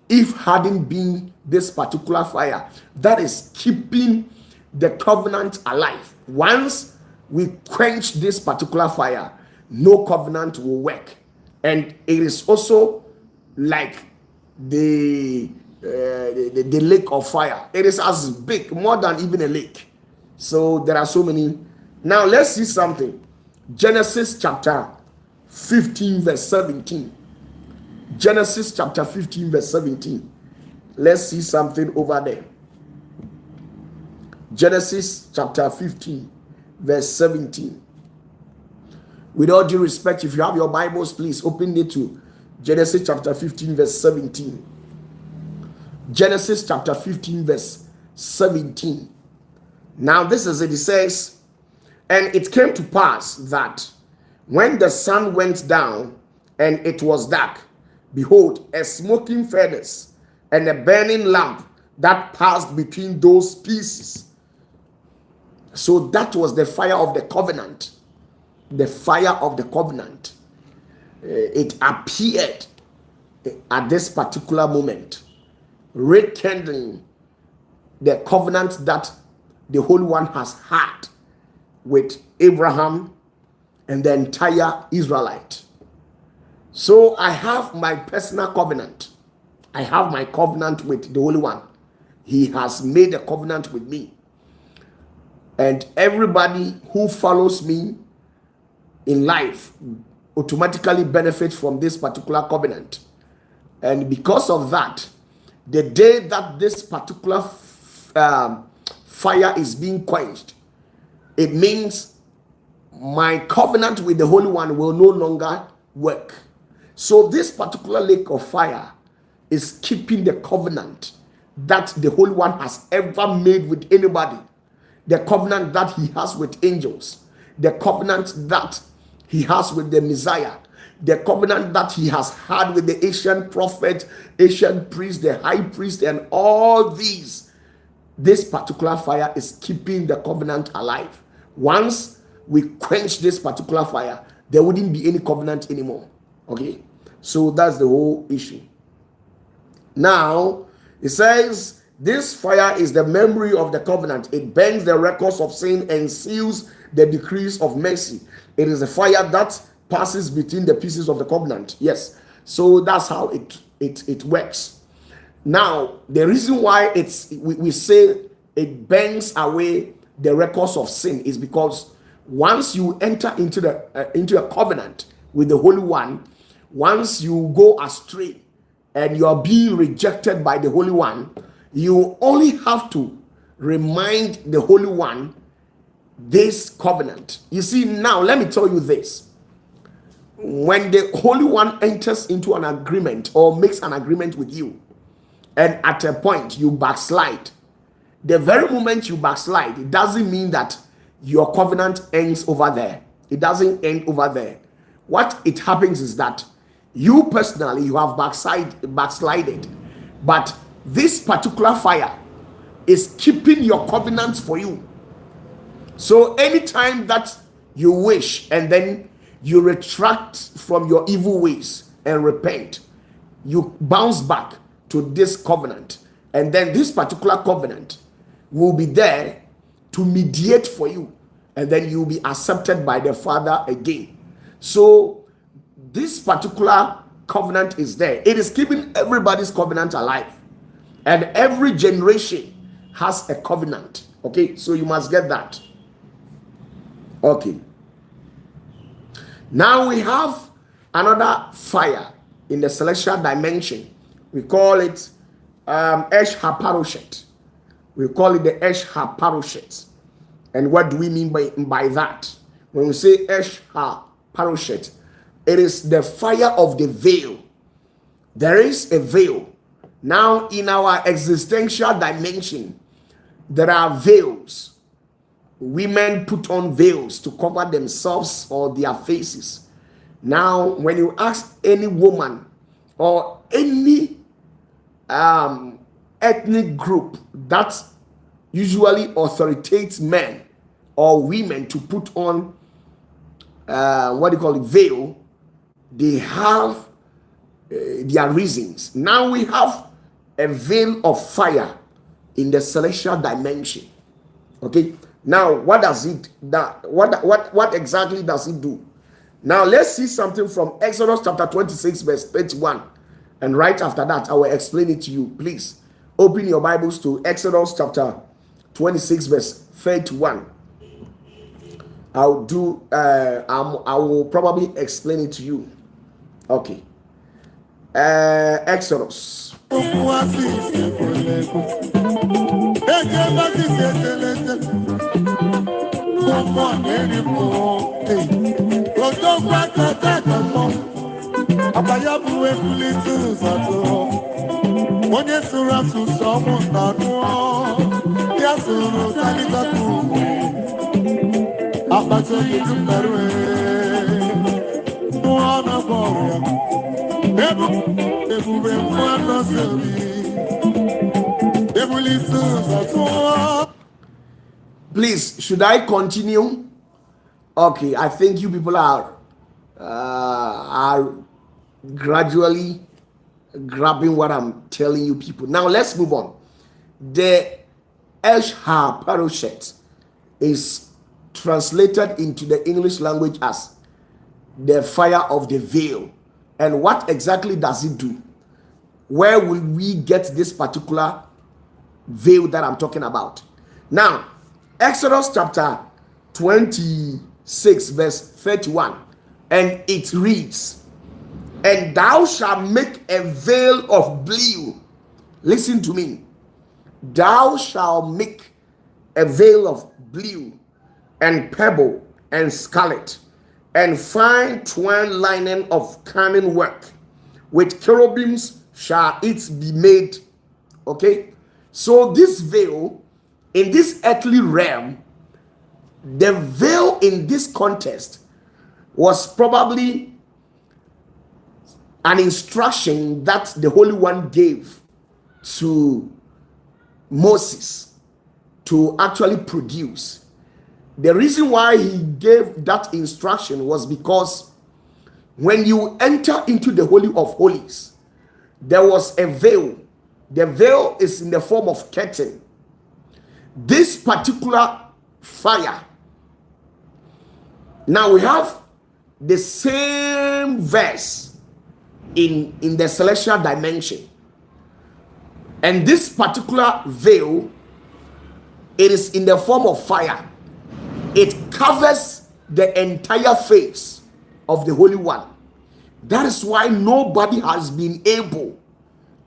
If hadn't been this particular fire that is keeping the covenant alive, once we quench this particular fire, no covenant will work. And it is also like the lake of fire. It is as big, more than even a lake. So there are so many. Now let's see something. Genesis chapter 15 verse 17. Genesis chapter 15 verse 17. Let's see something over there. Genesis chapter 15 verse 17. With all due respect, if you have your Bibles, please open it to Genesis chapter 15 verse 17. Genesis chapter 15 verse 17. Now this is it. It says, and it came to pass that when the sun went down and it was dark, behold, a smoking furnace and a burning lamp that passed between those pieces. So that was the fire of the covenant. The fire of the covenant. It appeared at this particular moment, rekindling the covenant that the Holy One has had with Abraham and the entire Israelite. So I have my personal covenant. I have my covenant with the Holy One. He has made a covenant with me. And everybody who follows me in life automatically benefits from this particular covenant. And because of that, the day that this particular fire is being quenched, it means my covenant with the Holy One will no longer work. So this particular lake of fire is keeping the covenant that the Holy One has ever made with anybody. The covenant that he has with angels. The covenant that he has with the Messiah. The covenant that he has had with the ancient prophet, ancient priest, the high priest, and all these. This particular fire is keeping the covenant alive. Once we quench this particular fire, there wouldn't be any covenant anymore. Okay? So that's the whole issue. Now, it says, this fire is the memory of the covenant. It burns the records of sin and seals the decrees of mercy. It is a fire that passes between the pieces of the covenant. Yes. So that's how it works. Now, the reason why we say it burns away the records of sin is because once you enter into a covenant with the Holy One, once you go astray and you are being rejected by the Holy One, you only have to remind the Holy One this covenant. You see, now let me tell you this. When the Holy One enters into an agreement or makes an agreement with you, and at a point you backslide, the very moment you backslide, it doesn't mean that your covenant ends over there. It doesn't end over there. What it happens is that you personally, you have backslided, but this particular fire is keeping your covenant for you. So anytime that you wish, and then you retract from your evil ways and repent, you bounce back to this covenant, and then this particular covenant will be there to mediate for you, and then you'll be accepted by the Father again. So this particular covenant is there. It is keeping everybody's covenant alive, and every generation has a covenant. Okay, so you must get that. Okay, now we have another fire in the celestial dimension. We call it Esh HaParoshet. We call it the Esh HaParoshet. And what do we mean by that? When we say Esh HaParoshet, it is the fire of the veil. There is a veil. Now, in our existential dimension, there are veils. Women put on veils to cover themselves or their faces. Now, when you ask any woman or any ethnic group that usually authoritates men or women to put on veil, they have their reasons. Now we have a veil of fire in the celestial dimension. Okay, now what does it that what exactly does it do? Now let's see something from Exodus chapter 26 verse 31, and right after that I will explain it to you. Please open your Bibles to Exodus chapter 26 verse 31. I will probably explain it to you. Okay, Exodus. Please, should I continue? Okay, I think you people are gradually grabbing what I'm telling you people. Now let's move on. The Esh HaParoshet is translated into the English language as the fire of the veil. And what exactly does it do? Where will we get this particular veil that I'm talking about? Now, Exodus chapter 26 verse 31, and it reads, "And thou shalt make a veil of blue." Listen to me. Thou shalt make a veil of blue and purple and scarlet and fine twine linen of cunning work. With cherubims shall it be made. Okay, so this veil in this earthly realm, the veil in this context was probably an instruction that the Holy One gave to Moses to actually produce. The reason why he gave that instruction was because when you enter into the Holy of Holies, there was a veil. The veil is in the form of curtain. This particular fire, now we have the same verse in the celestial dimension, and this particular veil, it is in the form of fire. It covers the entire face of the Holy One. That is why nobody has been able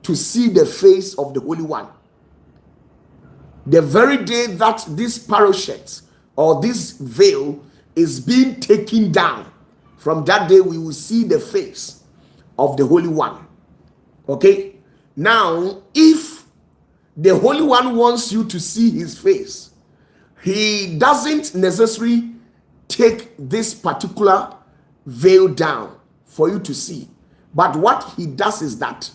to see the face of the Holy One. The very day that this paroshet or this veil is being taken down, from that day we will see the face of the Holy One. Okay, now if the Holy One wants you to see his face, he doesn't necessarily take this particular veil down for you to see, but what he does is that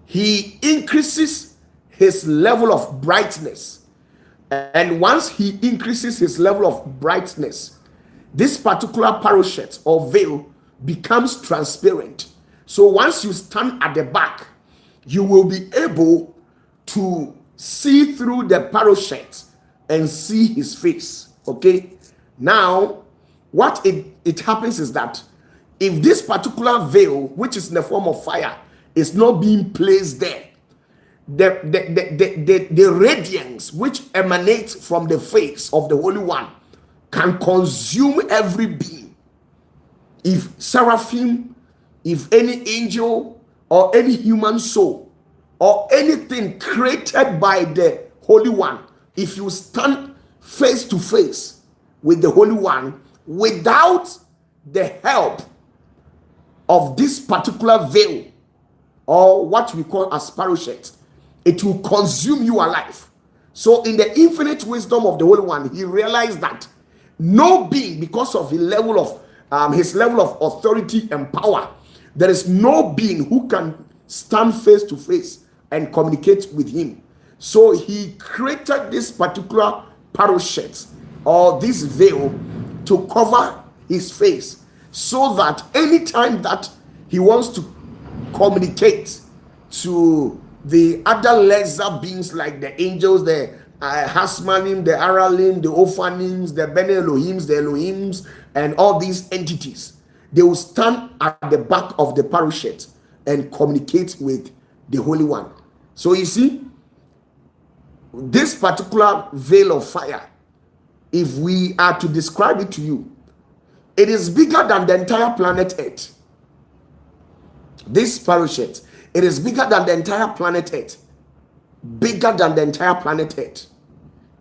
he increases his level of brightness, and once he increases his level of brightness, this particular parachute or veil becomes transparent. So once you stand at the back, you will be able to see through the parachute and see his face. Okay, now what it happens is that if this particular veil, which is in the form of fire, is not being placed there, the radiance which emanates from the face of the Holy One can consume every being. If seraphim, if any angel or any human soul or anything created by the Holy One, if you stand face to face with the Holy One without the help of this particular veil, or what we call as parachute, it will consume you alive. So in the infinite wisdom of the Holy One, he realized that no being, because of his level of authority and power, there is no being who can stand face to face and communicate with him. So he created this particular parachute or this veil to cover his face, so that anytime that he wants to communicate to the other lesser beings like the angels, the Hasmanim, the Aralim, the Ophanims, the Bene Elohims, the Elohims, and all these entities, they will stand at the back of the parachute and communicate with the Holy One. So you see, this particular veil of fire, if we are to describe it to you, it is bigger than the entire planet Earth. This parachute, it is bigger than the entire planet Earth. Bigger than the entire planet Earth.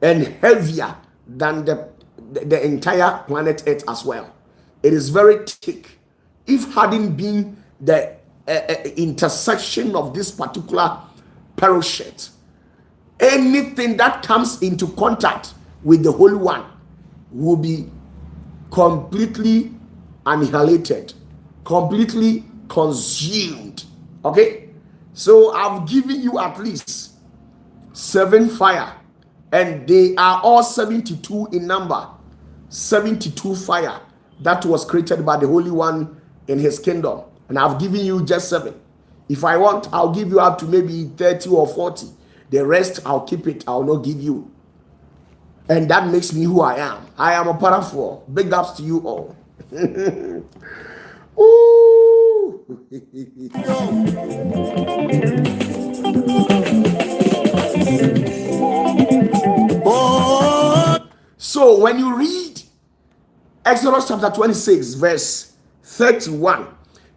And heavier than the entire planet Earth as well. It is very thick. If hadn't been the intersection of this particular parachute, anything that comes into contact with the Holy One will be completely annihilated, completely consumed. Okay, so I've given you at least 7 fire, and they are all 72 in number. 72 fire that was created by the Holy One in his kingdom, and I've given you just 7. If I want, I'll give you up to maybe 30 or 40. The rest I'll keep it, I'll not give you. And that makes me who I am. I am OPATAFUOR. Big ups to you all. Ooh. So when you read Exodus chapter 26 verse 31,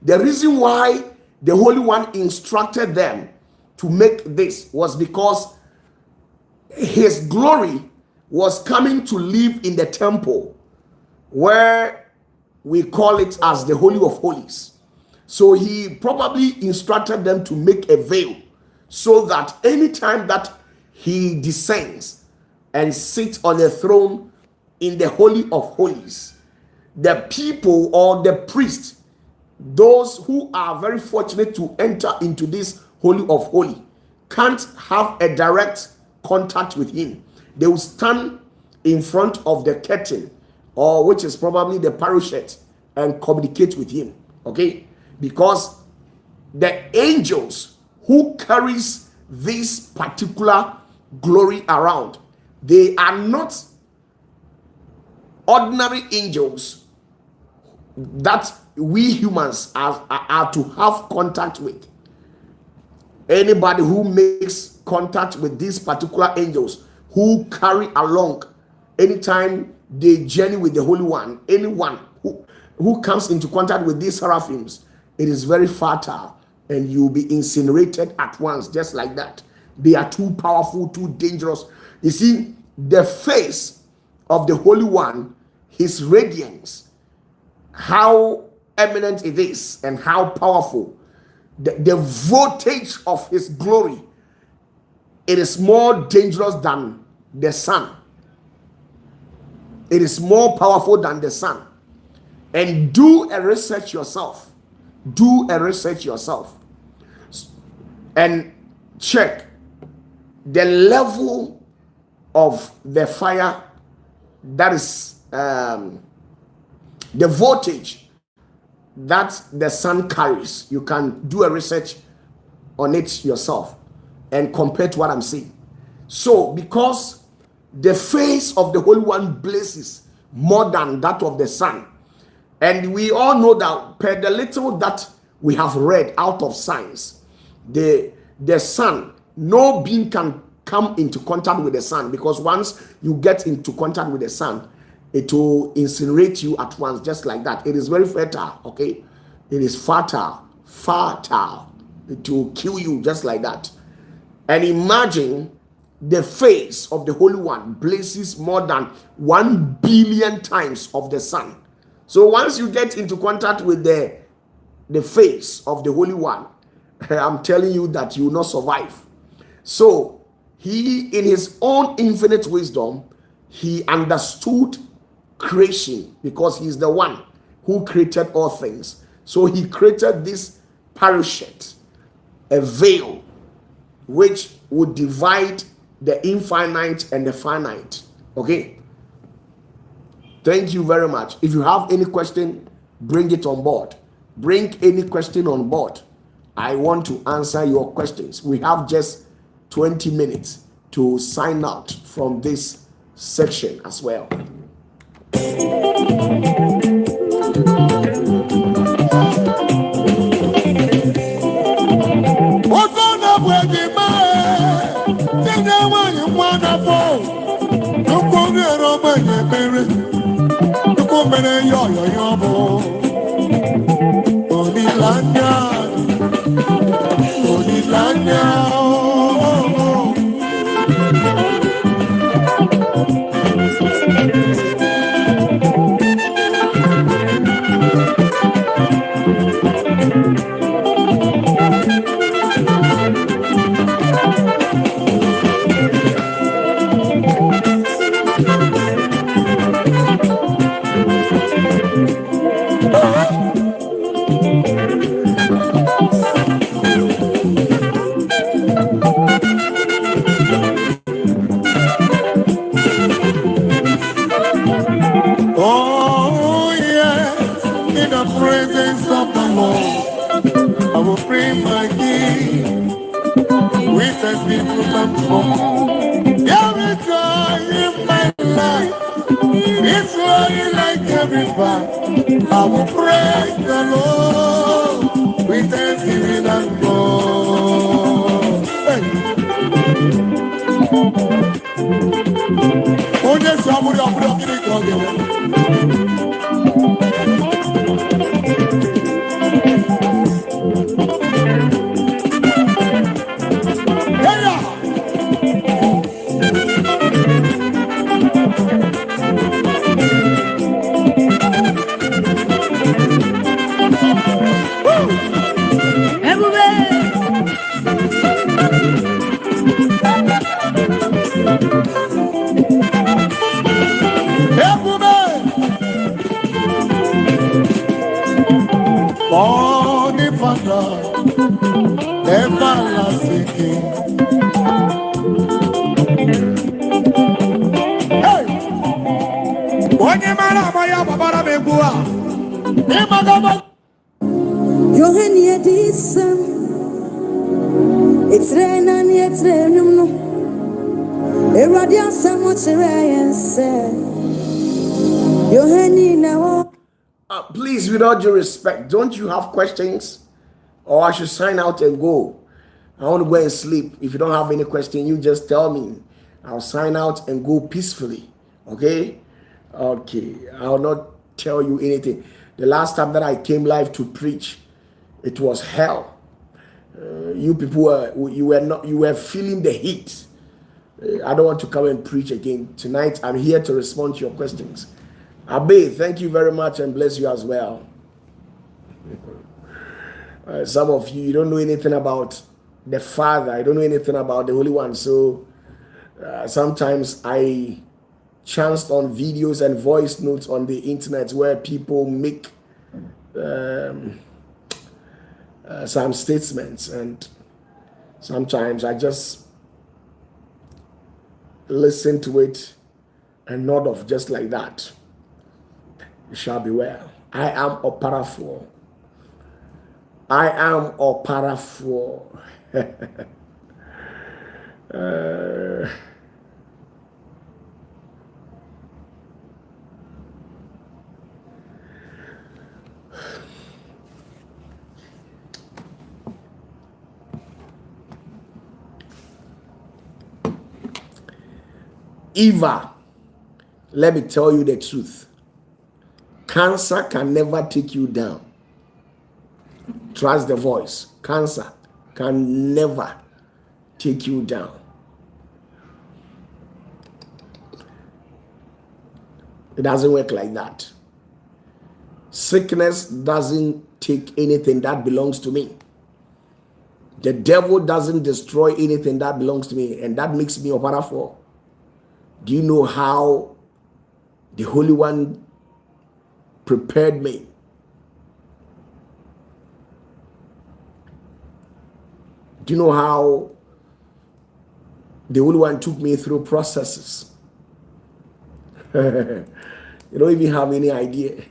the reason why the Holy One instructed them to make this was because his glory was coming to live in the temple, where we call it as the Holy of Holies. So he probably instructed them to make a veil, so that anytime that he descends and sits on the throne in the Holy of Holies, the people or the priests, those who are very fortunate to enter into this Holy of Holies, can't have a direct contact with him. They will stand in front of the curtain, or which is probably the parachute, and communicate with him. Okay, because the angels who carries this particular glory around, they are not ordinary angels that we humans are to have contact with. Anybody who makes contact with these particular angels who carry along, anytime they journey with the Holy One, anyone who comes into contact with these seraphims, it is very fatal, and you'll be incinerated at once, just like that. They are too powerful, too dangerous. You see, the face of the Holy One, his radiance, how eminent it is and how powerful, the voltage of his glory, it is more dangerous than the sun. It is more powerful than the sun. And do a research yourself. Do a research yourself and check the level of the fire that is the voltage that the sun carries. You can do a research on it yourself and compare to what I'm saying. So, because the face of the Holy One blazes more than that of the sun, and we all know that per the little that we have read out of science, the sun, no beam can come into contact with the sun, because once you get into contact with the sun, it will incinerate you at once, just like that. It is very fertile, okay? It is fatal. It will kill you just like that. And imagine the face of the Holy One blazes more than 1 billion times of the sun. So once you get into contact with the face of the Holy One, I'm telling you that you will not survive. So he, in his own infinite wisdom, he understood creation, because he's the one who created all things. So he created this parachute, a veil, which would divide the infinite and the finite. Okay? Thank you very much. If you have any question, bring it on board. Bring any question on board. I want to answer your questions. We have just 20 minutes to sign out from this section as well. I will praise the Lord with thanksgiving and God. Oh, yes, I'm it's rain and it's rain. Please, with all due respect, don't you have questions? Or I should sign out and go? I want to go and sleep. If you don't have any question, you just tell me. I'll sign out and go peacefully. Okay? Okay. I'll not tell you anything. The last time that I came live to preach, it was hell. You people you were feeling the heat. I don't want to come and preach again. Tonight, I'm here to respond to your questions. Abe, thank you very much and bless you as well. Some of you don't know anything about the Father. I don't know anything about the Holy One. So sometimes I chanced on videos and voice notes on the internet where people make some statements, and sometimes I just listen to it and nod off just like that. it shall be well. I am OPATAFUOR. I am OPATAFUOR. Eva, let me tell you the truth. Cancer can never take you down. Trust the voice. Cancer can never take you down. It doesn't work like that. Sickness doesn't take anything that belongs to me. The devil doesn't destroy anything that belongs to me, and that makes me OPATAFUOR. Do you know how the Holy One prepared me? Do you know how the Holy One took me through processes? You don't even have any idea.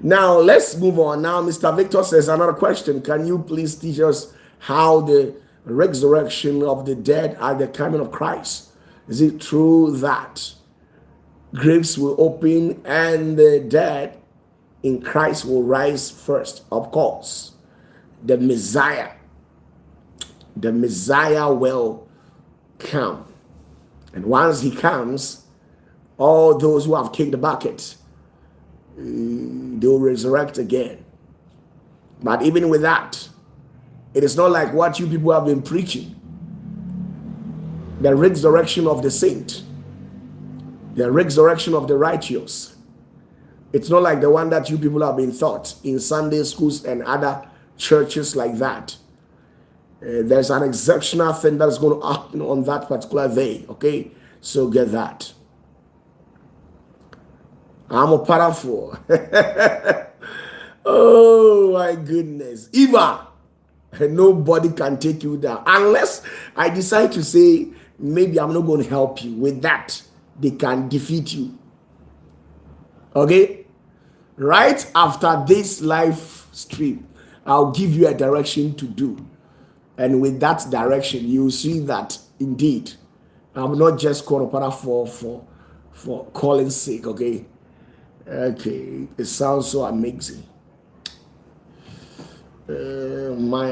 Now, let's move on. Now, Mr. Victor says another question. Can you please teach us how the resurrection of the dead at the coming of Christ? Is it true that graves will open and the dead in Christ will rise first? Of course. The Messiah will come. And once he comes, all those who have kicked the bucket, they'll resurrect again. But even with that, it is not like what you people have been preaching. The resurrection of the saint, the resurrection of the righteous. It's not like the one that you people have been taught in Sunday schools and other churches like that. There's an exceptional thing that's going to happen on that particular day. Okay, so get that. I'm OPATAFUOR. Oh my goodness, Eva, nobody can take you down unless I decide to say maybe I'm not going to help you with that. They can defeat you. Okay, right after this live stream, I'll give you a direction to do. And with that direction, you see that indeed, I'm not just called OPATAFUOR for calling's sake, okay? Okay, it sounds so amazing. My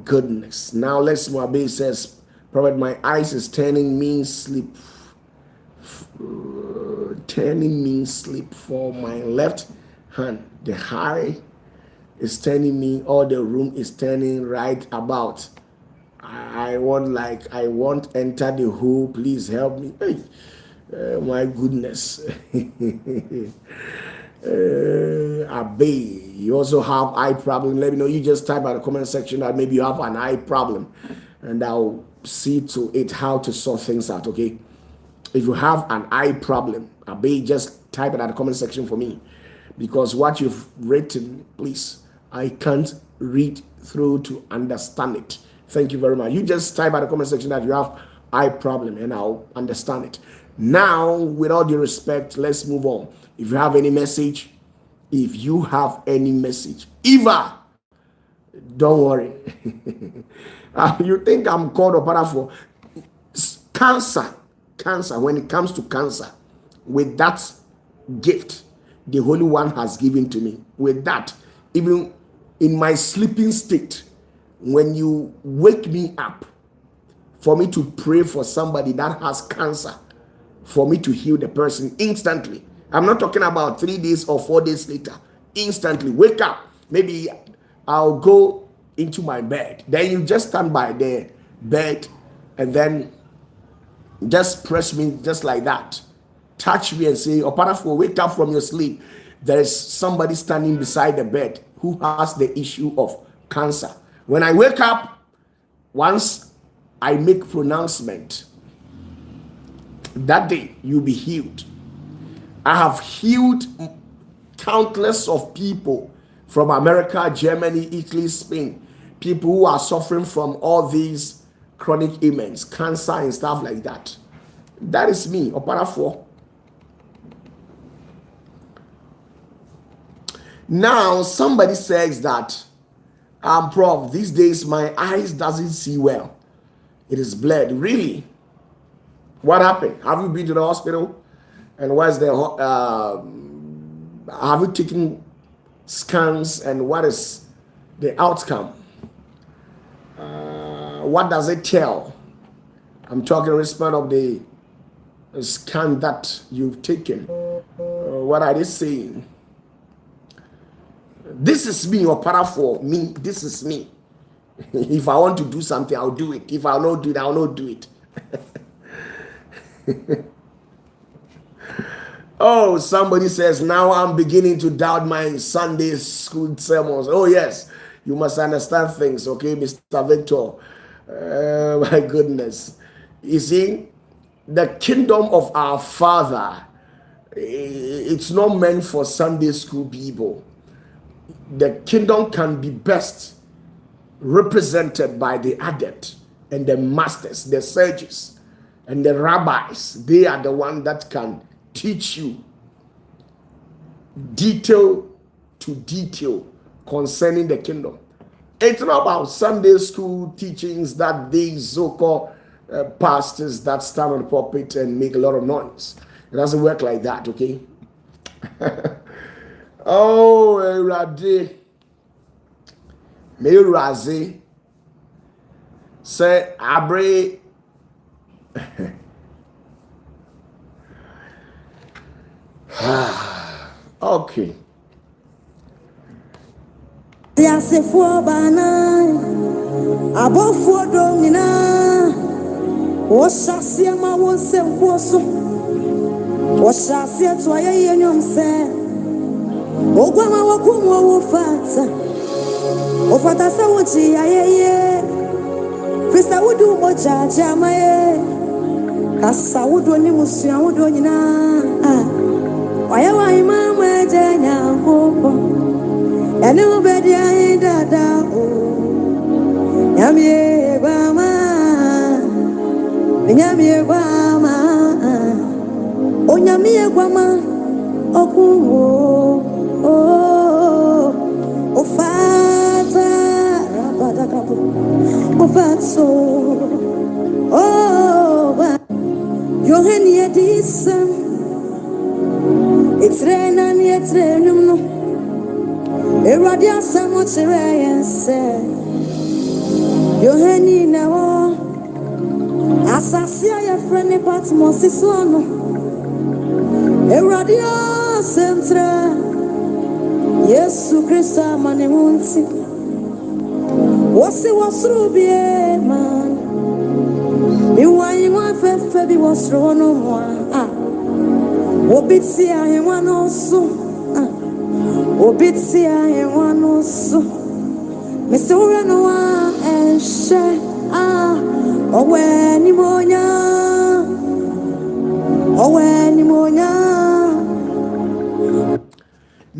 goodness. Now let's move. It says, Prophet, my eyes is turning me sleep. Turning me sleep for my left hand. The high is turning me, all the room is turning right about. I won't enter the hole. Please help me. Hey, my goodness. Abe, you also have eye problem. Let me know. You just type in the comment section that maybe you have an eye problem, and I'll see to it how to sort things out. Okay, if you have an eye problem, Abe, just type it in the comment section for me, because what you've written, please, I can't read through to understand it. Thank you very much. You just type in the comment section that you have eye problem, and I'll understand it. Now, with all due respect, let's move on. If you have any message, Eva, don't worry. You think I'm called OPATAFUOR cancer? When it comes to cancer, with that gift the Holy One has given to me, with that, even in my sleeping state, when you wake me up, for me to pray for somebody that has cancer, for me to heal the person instantly. I'm not talking about 3 days or 4 days later. Instantly, wake up. Maybe I'll go into my bed. Then you just stand by the bed and then just press me just like that. Touch me and say, OPATAFUOR, wake up from your sleep. There is somebody standing beside the bed who has the issue of cancer. When I wake up, once I make pronouncement, that day you'll be healed. I have healed countless of people from America, Germany, Italy, Spain, people who are suffering from all these chronic ailments, cancer and stuff like that. That is me, OPATAFUOR. Now somebody says that prof, these days my eyes doesn't see well. It is blurred. Really? What happened? Have you been to the hospital? And what's the have you taken scans and what is the outcome? What does it tell? I'm talking in respect of the scan that you've taken. What are they saying? This is me, OPATAFUOR me. This is me. If I want to do something, I'll do it. If I'll not do it, I'll not do it. Oh, somebody says, now I'm beginning to doubt my Sunday school sermons. Oh, yes, you must understand things, okay, Mr. Victor? My goodness. You see, the kingdom of our Father, it's not meant for Sunday school people. The kingdom can be best represented by the adept and the masters, the sages, and the rabbis. They are the one that can teach you detail to detail concerning the kingdom. It's not about Sunday school teachings that these so-called pastors that stand on the pulpit and make a lot of noise. It doesn't work like that, okay? Oh, Erade, me Razi say Abre. Okay. Yasefo bana abofo domina wosasia ma wonse nkoso wosasia to aye nyom se ogwama wakumo wo fata sa wochi aye fisa wudu moja jamaye kasa wudu ni musua wudu nyina waya wa imama jenya popo ene obedi ayi dada o nyamie gwama o nyamie gwama okuwo o fata rabadakapo o fatso o yoheni edisem it's rena ni etrenum no eradi asamo chere yense yoheni na wo asasia ya frene patmos isono eradi asentra Yesu Christa mane munsi wasi wasrubie man iwanyi wa fefe bi wasro no mo obitsi ahenwa no so obitsi ahenwa no so mesura no wa enshe oweni monya.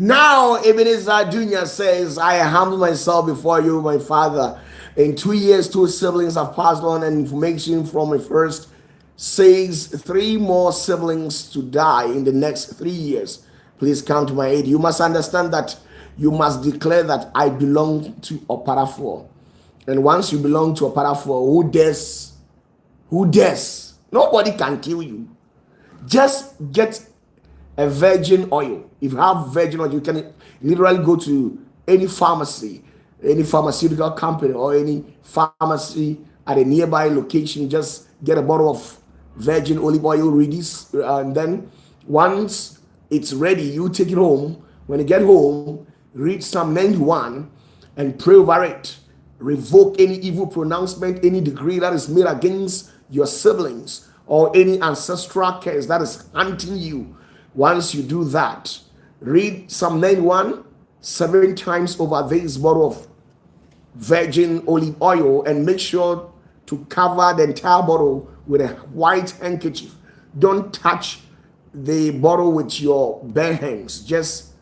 Now Ebenezer Jr. says, I humble myself before you, my father. In 2 years, 2 siblings have passed on, and information from my first says 3 more siblings to die in the next 3 years. Please come to my aid. You must understand that you must declare that I belong to OPATAFUOR. And once you belong to OPATAFUOR, who dares? Nobody can kill you. Just get a virgin oil. If you have virgin oil, you can literally go to any pharmacy, any pharmaceutical company, or any pharmacy at a nearby location. Just get a bottle of virgin olive oil, release, and then once it's ready, you take it home. When you get home, read Psalm 91 and pray over it. Revoke any evil pronouncement, any decree that is made against your siblings, or any ancestral curse that is hunting you. Once you do that, read Psalm 91 7 times over this bottle of virgin olive oil, and make sure to cover the entire bottle with a white handkerchief. Don't touch the bottle with your bare hands. Just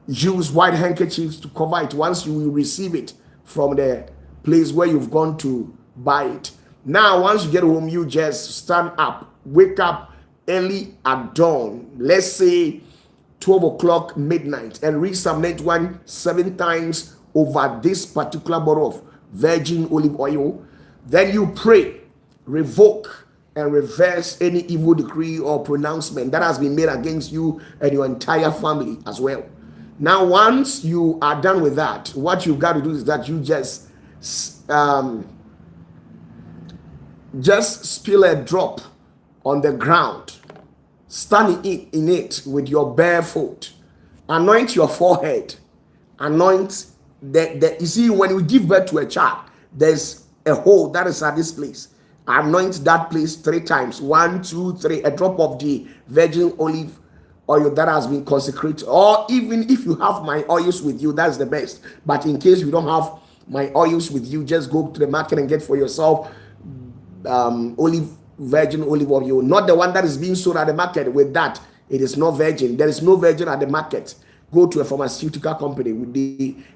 use white handkerchiefs to cover it once you will receive it from the place where you've gone to buy it. Now, once you get home, you just stand up, wake up early at dawn. Let's say 12 o'clock midnight, and read Psalm 91 7 times over this particular bottle of virgin olive oil. Then you pray, revoke and reverse any evil decree or pronouncement that has been made against you and your entire family as well. Now, once you are done with that, what you've got to do is that you just spill a drop on the ground, stand in it with your bare foot, anoint your forehead, anoint you see, when you give birth to a child, there's a hole that is at this place. Anoint that place 3 times. 1, 2, 3. A drop of the virgin olive oil that has been consecrated. Or even if you have my oils with you, that's the best. But in case you don't have my oils with you, just go to the market and get for yourself virgin olive oil. Not the one that is being sold at the market. With that, it is not virgin. There is no virgin at the market. Go to a pharmaceutical company.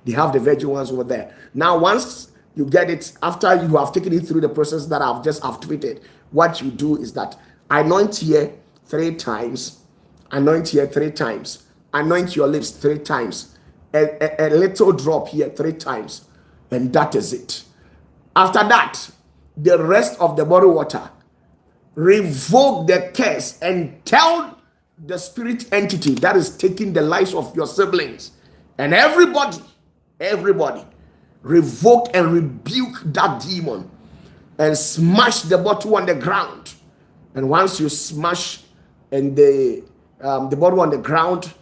They have the virgin ones over there. Now, once you get it, after you have taken it through the process that I've just tweeted, what you do is that anoint here 3 times, anoint here 3 times, anoint your lips 3 times, a little drop here 3 times, and that is it. After that, the rest of the bottled water, revoke the curse and tell the spirit entity that is taking the lives of your siblings and everybody, revoke and rebuke that demon and smash the bottle on the ground. And once you smash and the bottle on the ground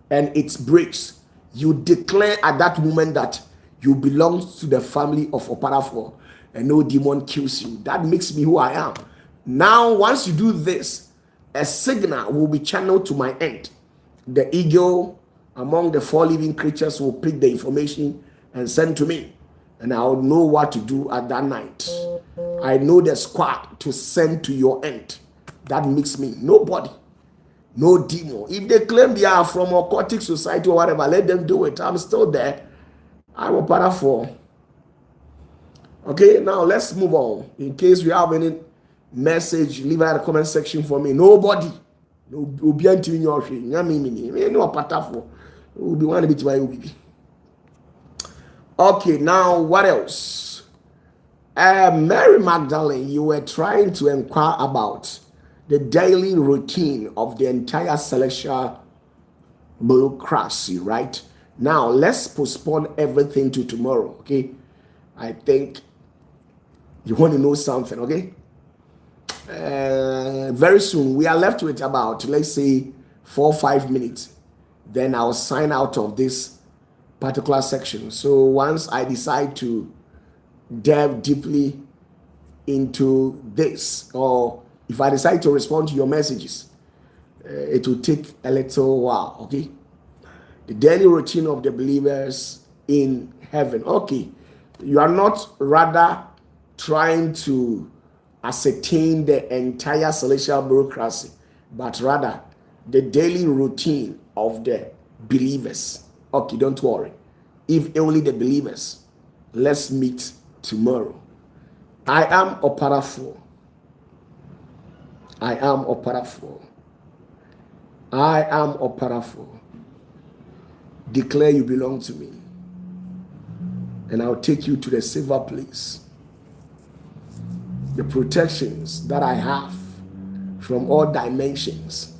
and it breaks, you declare at that moment that you belong to the family of OPATAFUOR and no demon kills you. That makes me who I am. Now, once you do this, a signal will be channeled to my end. The eagle among the 4 living creatures will pick the information and send to me, and I'll know what to do at that night. I know the squad to send to your end. That makes me nobody, no demon. If they claim they are from occultic society or whatever, let them do it. I'm still there. I'm OPATAFUOR. Okay, now let's move on. In case you have any message, leave it at the comment section for me. Nobody will be entering your shit. No OPATAFUOR. Will be one bit by baby. Okay, now what else? Mary Magdalene, you were trying to inquire about the daily routine of the entire celestial bureaucracy, right? Now let's postpone everything to tomorrow. Okay, I think you want to know something. Okay. Very soon we are left with about, let's say, 4 or 5 minutes, then I'll sign out of this particular section. So once I decide to delve deeply into this, or if I decide to respond to your messages, it will take a little while. Okay, the daily routine of the believers in heaven. Okay, you are not rather trying to ascertain the entire celestial bureaucracy, but rather the daily routine of the believers. Okay, don't worry. If only the believers, let's meet tomorrow. I am OPATAFUOR. I am OPATAFUOR. I am OPATAFUOR. Declare you belong to me, and I'll take you to the silver place. The protections that I have from all dimensions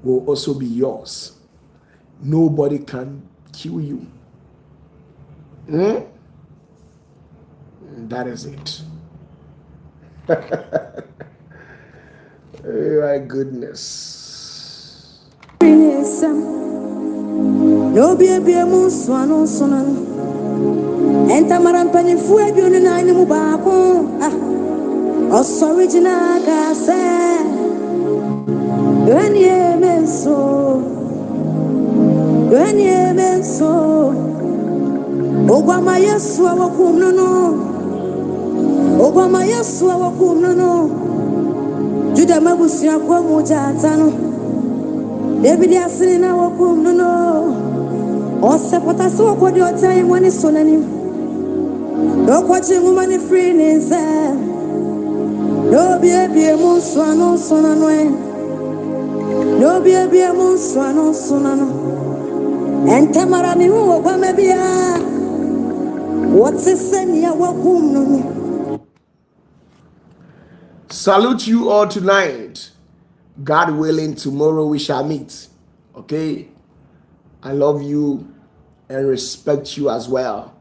will also be yours. Nobody can kill you. That is it. Oh my goodness. No baby, original gase Dwenye menso Ogwama Yesu awakumnono Juda mabusi akwa mujatano David yasini awakumnono Osepota so kwa diota imwani sonani Dokwa chingumani free ninsa No baby, mon sono sonanwe. no be a monswano sonano, and Tamara mi wo kwa mebia. What's a senya wakum no? Salute you all tonight. God willing, tomorrow we shall meet. Okay? I love you and respect you as well.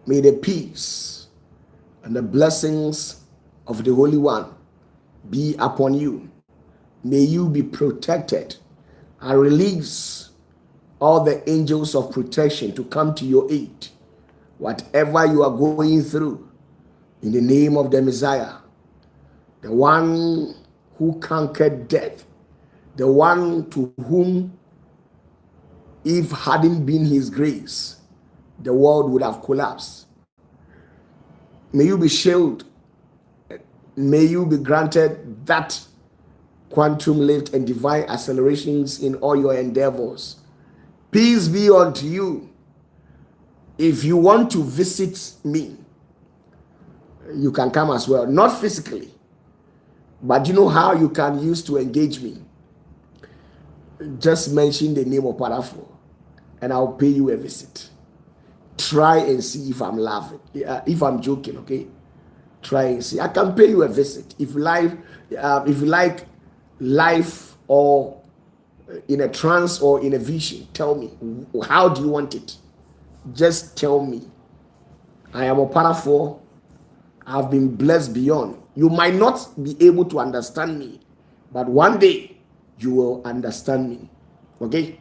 May the peace and the blessings of the Holy One be upon you. May you be protected. I release all the angels of protection to come to your aid. Whatever you are going through, in the name of the Messiah, the one who conquered death, the one to whom, if hadn't been his grace, the world would have collapsed. May you be shielded. May you be granted that quantum lift and divine accelerations in all your endeavors. Peace be unto you. If you want to visit me, you can come as well. Not physically, but you know how you can use to engage me. Just mention the name of OPATAFUOR and I'll pay you a visit. Try and see if I'm laughing, if I'm joking, okay? Try and see. I can pay you a visit. If you like life or in a trance or in a vision, tell me. How do you want it? Just tell me. I am OPATAFUOR. I've been blessed beyond. You might not be able to understand me, but one day you will understand me. Okay?